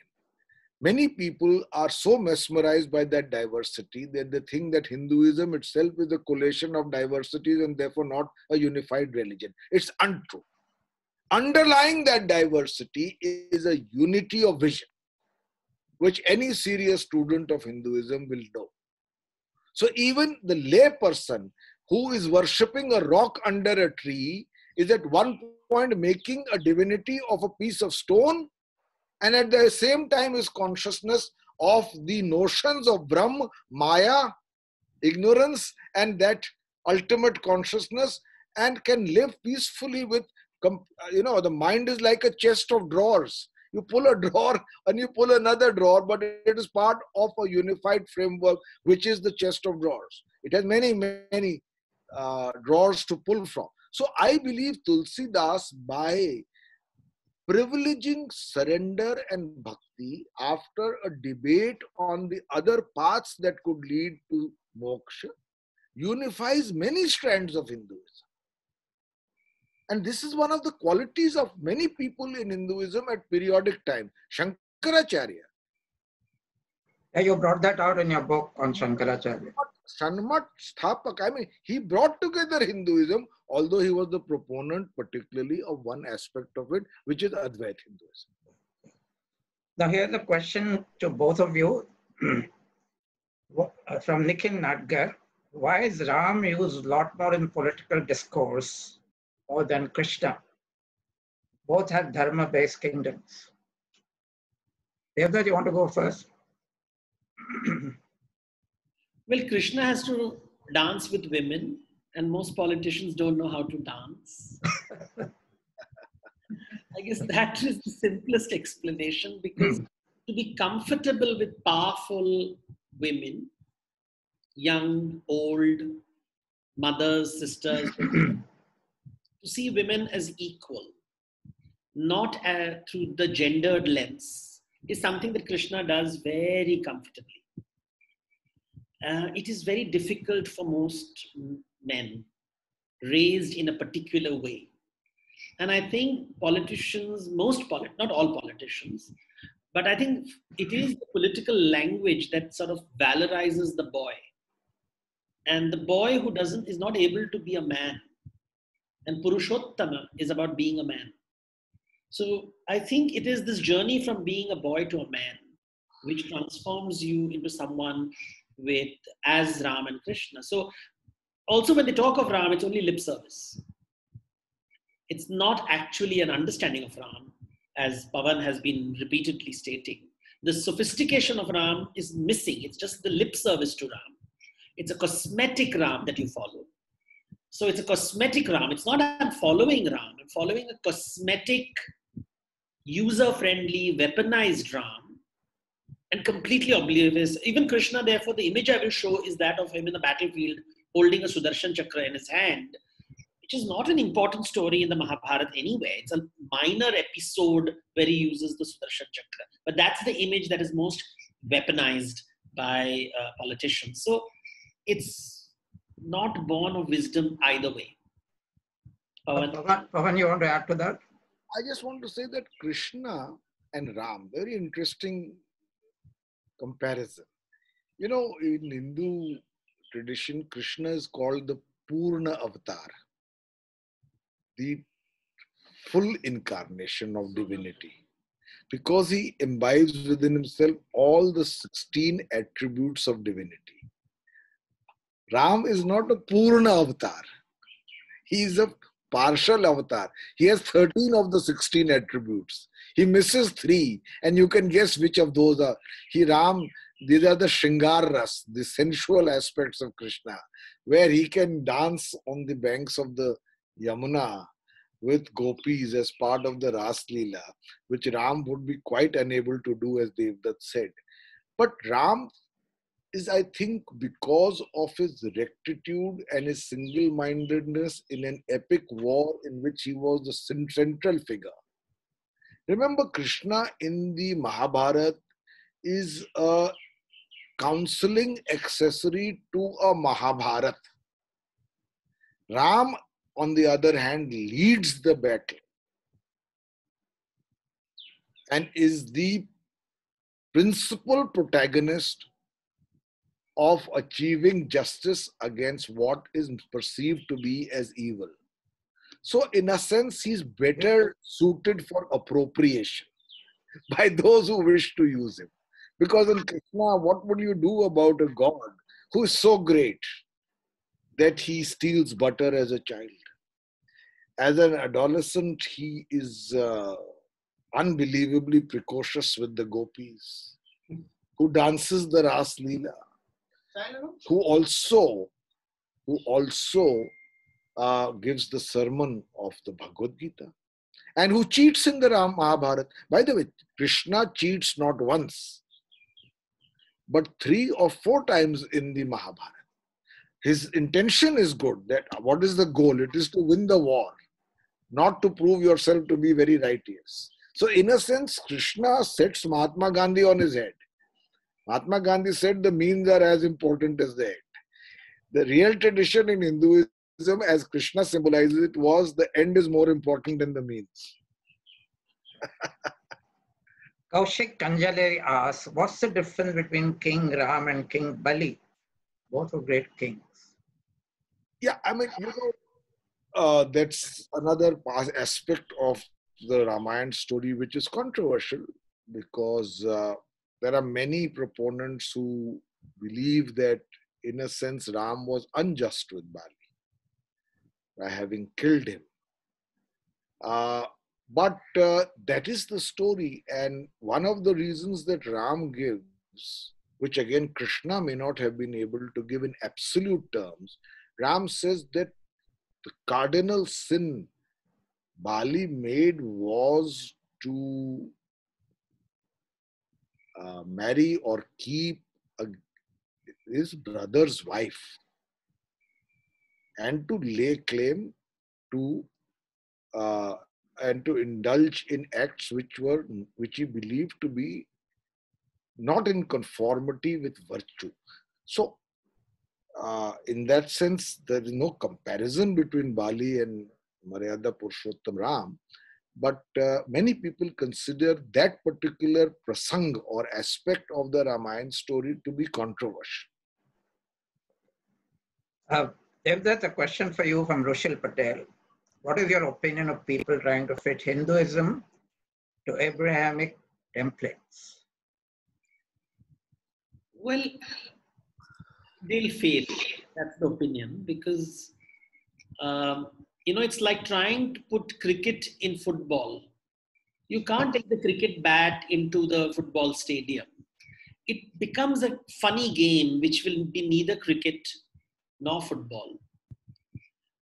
Many people are so mesmerized by that diversity that they think that Hinduism itself is a collation of diversities and therefore not a unified religion. It's untrue. Underlying that diversity is a unity of vision, which any serious student of Hinduism will know. So even the lay person who is worshipping a rock under a tree is at one point making a divinity of a piece of stone, and at the same time is consciousness of the notions of Brahm, Maya, ignorance, and that ultimate consciousness, and can live peacefully with, the mind is like a chest of drawers. You pull a drawer and you pull another drawer, but it is part of a unified framework, which is the chest of drawers. It has many, many drawers to pull from. So I believe Tulsidas, by privileging surrender and bhakti after a debate on the other paths that could lead to moksha, unifies many strands of Hinduism. And this is one of the qualities of many people in Hinduism at periodic time. Shankaracharya. Yeah, you brought that out in your book on Shankaracharya. Sanmat Sthapak, I mean, he brought together Hinduism, although he was the proponent particularly of one aspect of it, which is Advaita Hinduism. Now here's a question to both of you from Nikhil Nadgar. Why is Ram used a lot more in political discourse more than Krishna? Both had dharma-based kingdoms. Devdutt, you want to go first? Well, Krishna has to dance with women, and most politicians don't know how to dance. I guess that is the simplest explanation, because to be comfortable with powerful women, young, old, mothers, sisters, to see women as equal, not through the gendered lens, is something that Krishna does very comfortably. It is very difficult for most men raised in a particular way. And I think politicians, not all politicians, but I think it is the political language that sort of valorizes the boy. And the boy who is not able to be a man. And Purushottama is about being a man. So I think it is this journey from being a boy to a man, which transforms you into someone as Ram and Krishna. So also when they talk of Ram, it's only lip service. It's not actually an understanding of Ram, as Pavan has been repeatedly stating. The sophistication of Ram is missing. It's just the lip service to Ram. It's a cosmetic Ram that you follow. So it's a cosmetic Ram. It's not I'm following Ram. I'm following a cosmetic, user-friendly, weaponized Ram, and completely oblivious. Even Krishna, therefore, the image I will show is that of him in the battlefield holding a Sudarshan Chakra in his hand, which is not an important story in the Mahabharata anyway. It's a minor episode where he uses the Sudarshan Chakra. But that's the image that is most weaponized by politicians. So it's not born of wisdom either way. Pavan, you want to add to that? I just want to say that Krishna and Ram, very interesting comparison. You know, in Hindu tradition, Krishna is called the Purna Avatar, the full incarnation of divinity, because he imbibes within himself all the 16 attributes of divinity. Ram is not a Purna Avatar. He is a partial avatar. He has 13 of the 16 attributes. He misses 3, and you can guess which of those are. These are the Shringar Ras, the sensual aspects of Krishna, where he can dance on the banks of the Yamuna with gopis as part of the Ras Leela, which Ram would be quite unable to do, as Devdutt said. But Ram is, I think, because of his rectitude and his single-mindedness in an epic war in which he was the central figure. Remember, Krishna in the Mahabharata is a counseling accessory to a Mahabharata. Ram, on the other hand, leads the battle and is the principal protagonist of achieving justice against what is perceived to be as evil. So, in a sense, he's better suited for appropriation by those who wish to use him. Because in Krishna, what would you do about a god who is so great that he steals butter as a child? As an adolescent, he is unbelievably precocious with the gopis, who dances the Ras Leela, who also gives the sermon of the Bhagavad Gita, and who cheats in the Mahabharata. By the way, Krishna cheats not once, but 3 or 4 times in the Mahabharata. His intention is good. That what is the goal? It is to win the war, not to prove yourself to be very righteous. So in a sense, Krishna sets Mahatma Gandhi on his head. Mahatma Gandhi said the means are as important as the end. The real tradition in Hinduism, as Krishna symbolizes it, was the end is more important than the means. Kaushik Kanjale asks, what's the difference between King Ram and King Bali? Both were great kings. Yeah, I mean, that's another aspect of the Ramayana story which is controversial, because there are many proponents who believe that, in a sense, Ram was unjust with Bali by having killed him. But that is the story, and one of the reasons that Ram gives, which again Krishna may not have been able to give in absolute terms, Ram says that the cardinal sin Bali made was to marry or keep his brother's wife and to lay claim to and to indulge in acts which he believed to be not in conformity with virtue. So, in that sense, there is no comparison between Bali and Maryada Purushottam Ram, but many people consider that particular prasang or aspect of the Ramayana story to be controversial. Devdutt, a question for you from Rushil Patel. What is your opinion of people trying to fit Hinduism to Abrahamic templates? Well, they'll fail. That's the opinion, because it's like trying to put cricket in football. You can't take the cricket bat into the football stadium. It becomes a funny game which will be neither cricket nor football.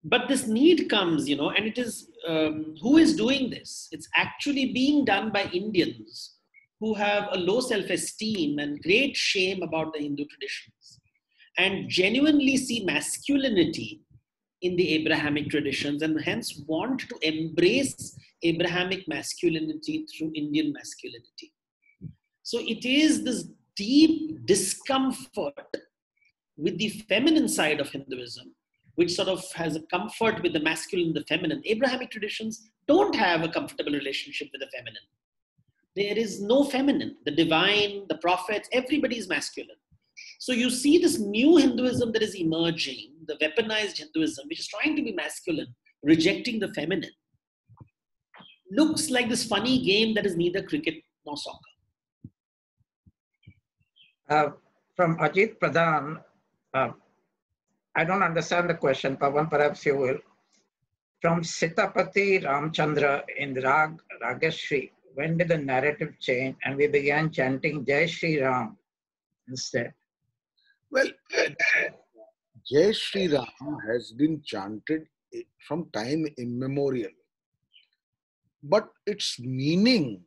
But this need comes, and it is, who is doing this? It's actually being done by Indians who have a low self-esteem and great shame about the Hindu traditions, and genuinely see masculinity in the Abrahamic traditions, and hence want to embrace Abrahamic masculinity through Indian masculinity. So it is this deep discomfort with the feminine side of Hinduism, which sort of has a comfort with the masculine and the feminine. Abrahamic traditions don't have a comfortable relationship with the feminine. There is no feminine. The divine, the prophets, everybody is masculine. So you see this new Hinduism that is emerging, the weaponized Hinduism, which is trying to be masculine, rejecting the feminine. Looks like this funny game that is neither cricket nor soccer. From Ajit Pradhan, I don't understand the question. Pavan, perhaps you will. From Sitapati Ramchandra in Ragashri, when did the narrative change and we began chanting Jai Shri Ram instead? Well, Jai Shri Ram has been chanted from time immemorial, but its meaning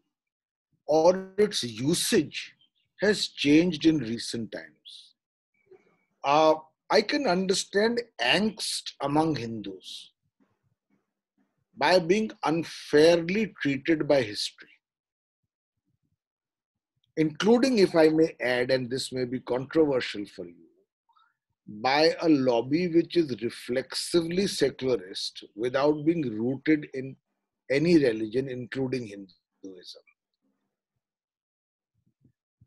or its usage has changed in recent times. I can understand angst among Hindus by being unfairly treated by history, including, if I may add, and this may be controversial for you, by a lobby which is reflexively secularist without being rooted in any religion, including Hinduism.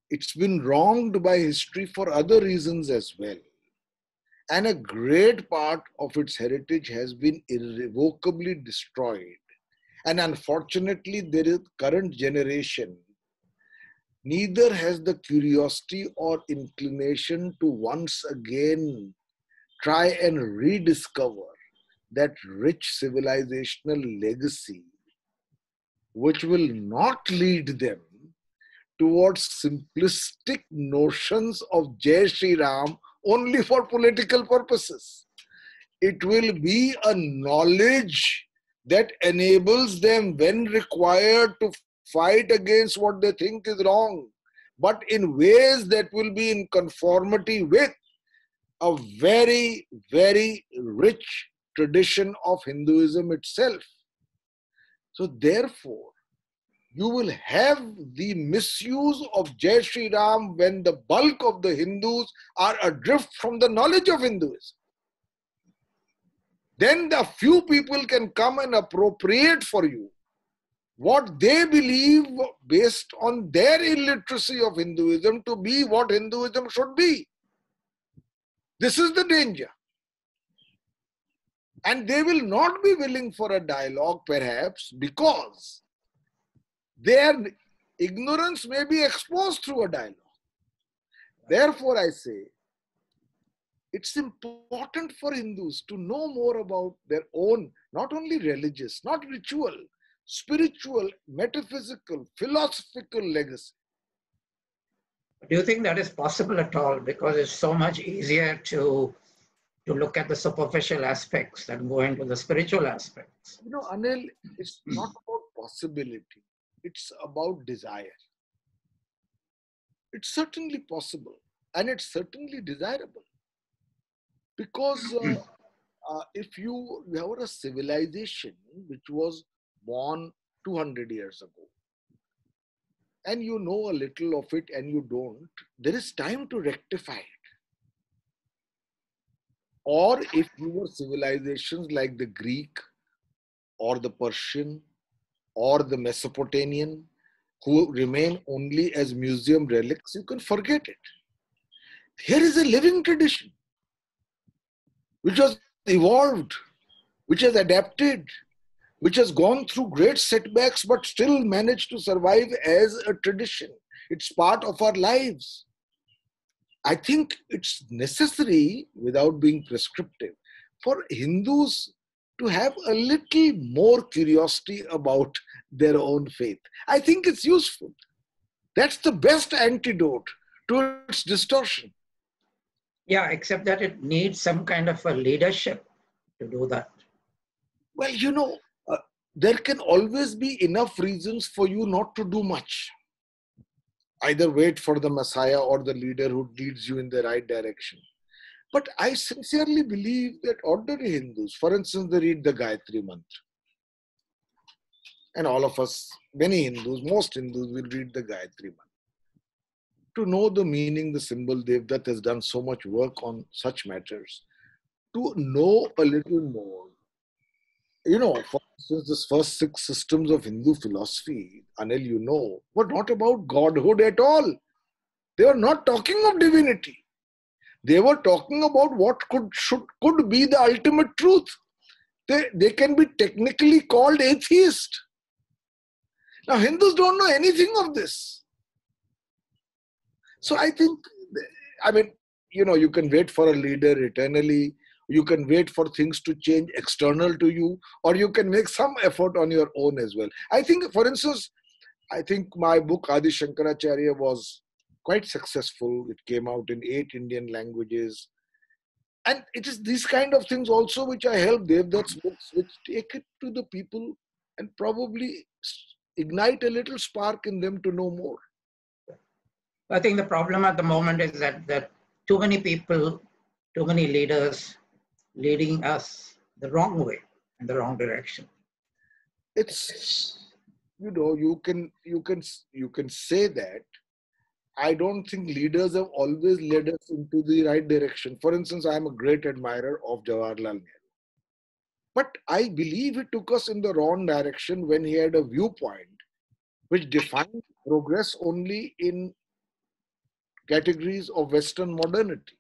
It's been wronged by history for other reasons as well. And a great part of its heritage has been irrevocably destroyed. And unfortunately, there is current generation neither has the curiosity or inclination to once again try and rediscover that rich civilizational legacy, which will not lead them towards simplistic notions of Jai Shri Ram only for political purposes. It will be a knowledge that enables them, when required, to fight against what they think is wrong, but in ways that will be in conformity with a very, very rich tradition of Hinduism itself. So therefore, you will have the misuse of Jai Shri Ram when the bulk of the Hindus are adrift from the knowledge of Hinduism. Then the few people can come and appropriate for you what they believe based on their illiteracy of Hinduism to be what Hinduism should be. This is the danger. And they will not be willing for a dialogue, perhaps, because their ignorance may be exposed through a dialogue. Therefore, I say, it's important for Hindus to know more about their own, not only religious, not ritual, spiritual, metaphysical, philosophical legacy. Do you think that is possible at all? Because it's so much easier to look at the superficial aspects than go into the spiritual aspects. You know, Anil, it's not about possibility. It's about desire. It's certainly possible and it's certainly desirable. Because if you were a civilization which was born 200 years ago, and you know a little of it and you don't, there is time to rectify it. Or if you were civilizations like the Greek or the Persian or the Mesopotamian, who remain only as museum relics, you can forget it. Here is a living tradition which has evolved, which has adapted, which has gone through great setbacks but still managed to survive as a tradition. It's part of our lives. I think it's necessary, without being prescriptive, for Hindus to have a little more curiosity about their own faith. I think it's useful. That's the best antidote to its distortion. Yeah, except that it needs some kind of a leadership to do that. Well, you know, there can always be enough reasons for you not to do much. Either wait for the Messiah or the leader who leads you in the right direction. But I sincerely believe that ordinary Hindus, for instance, they read the Gayatri mantra. And all of us, many Hindus, most Hindus will read the Gayatri mantra. To know the meaning, the symbol, Devdutt has done so much work on such matters. To know a little more. You know, for instance, the first 6 systems of Hindu philosophy, Anil, you know, were not about godhood at all. They were not talking of divinity. They were talking about what could be the ultimate truth. They can be technically called atheist. Now, Hindus don't know anything of this. So I think, you know, you can wait for a leader eternally. You can wait for things to change external to you, or you can make some effort on your own as well. I think, for instance, my book Adi Shankaracharya was quite successful. It came out in 8 Indian languages. And it is these kind of things also which I help Devdutt's books, which take it to the people and probably ignite a little spark in them to know more. I think the problem at the moment is that too many people too many leaders leading us the wrong way, in the wrong direction. It's, you can say that. I don't think leaders have always led us into the right direction. For instance, I am a great admirer of Jawaharlal Nehru. But I believe he took us in the wrong direction when he had a viewpoint which defined progress only in categories of Western modernity.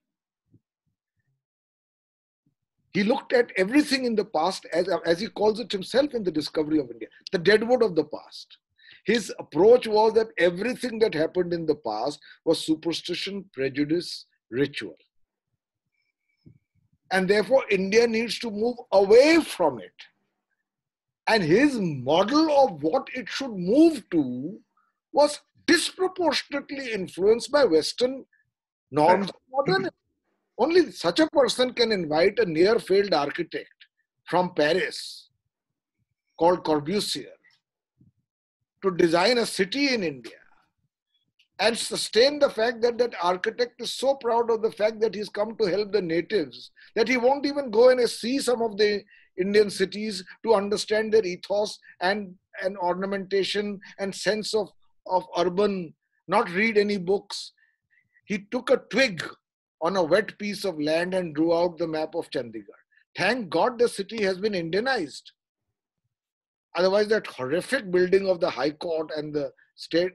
He looked at everything in the past as he calls it himself in The Discovery of India, the deadwood of the past. His approach was that everything that happened in the past was superstition, prejudice, ritual. And therefore, India needs to move away from it. And his model of what it should move to was disproportionately influenced by Western norms of modernity. Only such a person can invite a near-failed architect from Paris called Corbusier to design a city in India and sustain the fact that that architect is so proud of the fact that he's come to help the natives that he won't even go and see some of the Indian cities to understand their ethos and ornamentation and sense of urban, not read any books. He took a twig on a wet piece of land and drew out the map of Chandigarh. Thank God the city has been Indianized. Otherwise, that horrific building of the High Court and the state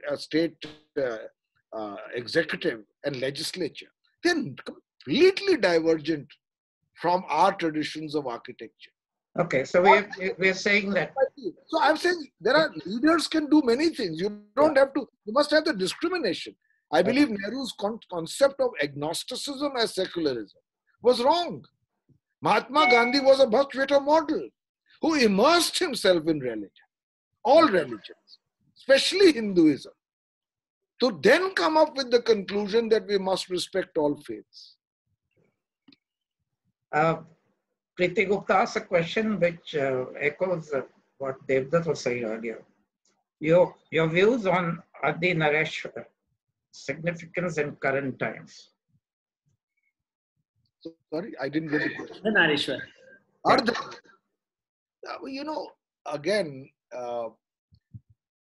executive and legislature, they're completely divergent from our traditions of architecture. Okay, so we're saying that. So I'm saying there are leaders can do many things. You don't have to, you must have the discrimination. I believe Nehru's concept of agnosticism as secularism was wrong. Mahatma Gandhi was a much better model who immersed himself in religion, all religions, especially Hinduism, to then come up with the conclusion that we must respect all faiths. Preeti Gupta asked a question which echoes what Devdutt was saying earlier. Your views on Adi Nareshwar, significance in current times. Sorry, I didn't get the question. The Nareshwar. Again,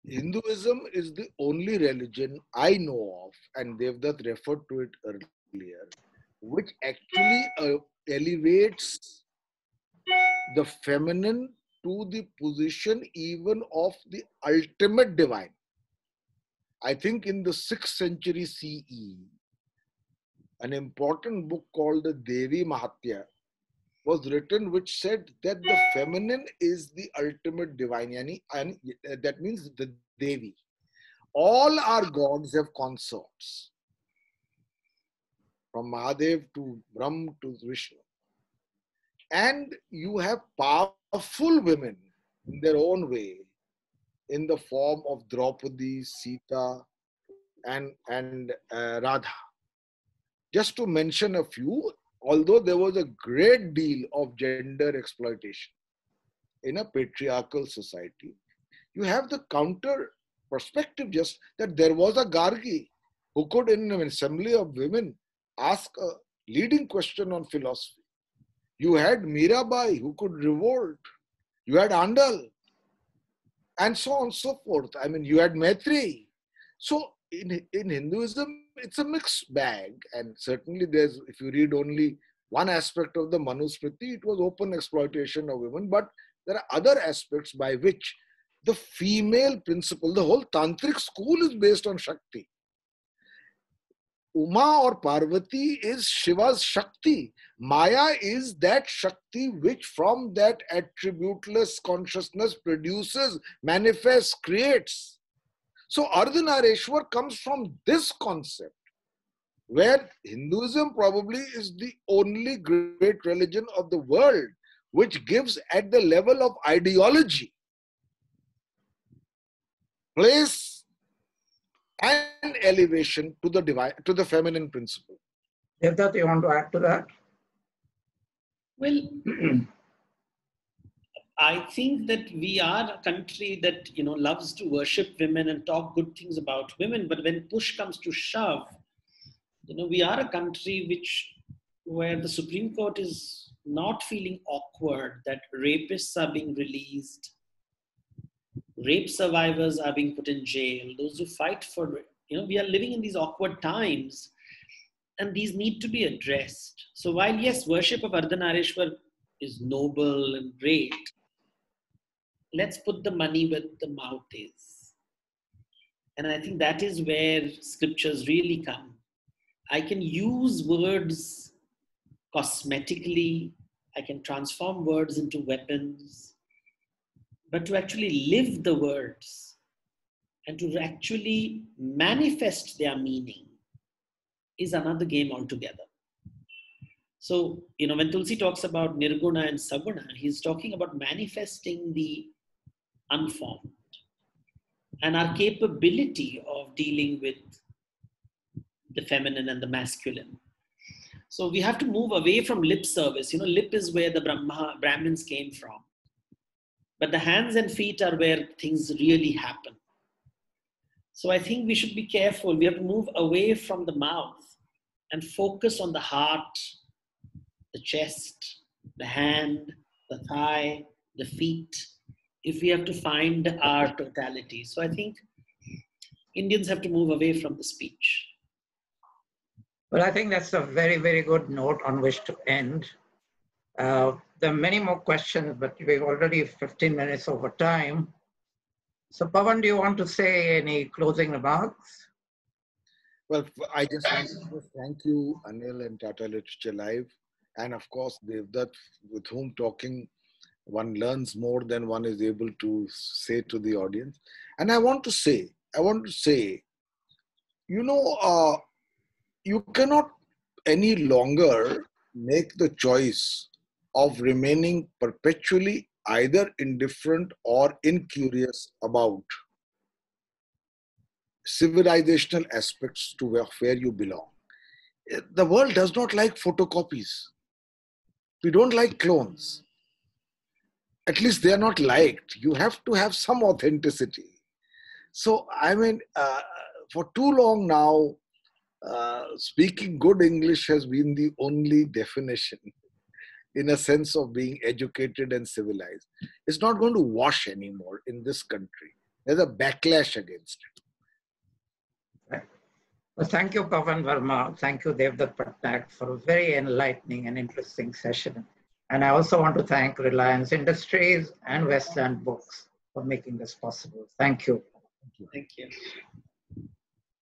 Hinduism is the only religion I know of, and Devdutt referred to it earlier, which actually elevates the feminine to the position even of the ultimate divine. I think in the 6th century CE, an important book called the Devi Mahatya was written, which said that the feminine is the ultimate divine, and that means the Devi. All our gods have consorts, from Mahadev to Brahm to Vishnu. And you have powerful women in their own way, in the form of Draupadi, Sita, and Radha. Just to mention a few, although there was a great deal of gender exploitation in a patriarchal society, you have the counter perspective, just that there was a Gargi who could, in an assembly of women, ask a leading question on philosophy. You had Mirabai who could revolt. You had Andal, and so on and so forth. I mean, you had Maitreyi. So in Hinduism, it's a mixed bag. And certainly if you read only one aspect of the Manusmriti, it was open exploitation of women. But there are other aspects by which the female principle, the whole Tantric school is based on Shakti. Uma or Parvati is Shiva's Shakti. Maya is that Shakti which from that attributeless consciousness produces, manifests, creates. So Ardhanareshwar comes from this concept, where Hinduism probably is the only great religion of the world which gives at the level of ideology, place and elevation to the divine, to the feminine principle. Devdutt, you want to add to that? Well, I think that we are a country that loves to worship women and talk good things about women. But when push comes to shove, we are a country which where the Supreme Court is not feeling awkward that rapists are being released, rape survivors are being put in jail, those who fight for, we are living in these awkward times and these need to be addressed. So while yes, worship of Ardhanarishwar is noble and great, let's put the money where the mouth is. And I think that is where scriptures really come. I can use words cosmetically, I can transform words into weapons, but to actually live the words and to actually manifest their meaning is another game altogether. So, when Tulsi talks about nirguna and saguna, he's talking about manifesting the unformed and our capability of dealing with the feminine and the masculine. So we have to move away from lip service. Lip is where the Brahmins came from. But the hands and feet are where things really happen. So I think we should be careful. We have to move away from the mouth and focus on the heart, the chest, the hand, the thigh, the feet, if we have to find our totality. So I think Indians have to move away from the speech. Well, I think that's a very, very good note on which to end. There are many more questions, but we're already 15 minutes over time. So Pavan, do you want to say any closing remarks? Well, I just want to thank you, Anil and Tata Literature Live, and of course, Devdutt, with whom talking one learns more than one is able to say to the audience. And I want to say, you cannot any longer make the choice of remaining perpetually either indifferent or incurious about civilizational aspects to where you belong. The world does not like photocopies. We don't like clones. At least they are not liked. You have to have some authenticity. So, for too long now, speaking good English has been the only definition in a sense of being educated and civilized. It's not going to wash anymore in this country. There's a backlash against it. Well, thank you, Pavan Varma. Thank you, Devdutt Pattanaik, for a very enlightening and interesting session. And I also want to thank Reliance Industries and Westland Books for making this possible. Thank you. Thank you.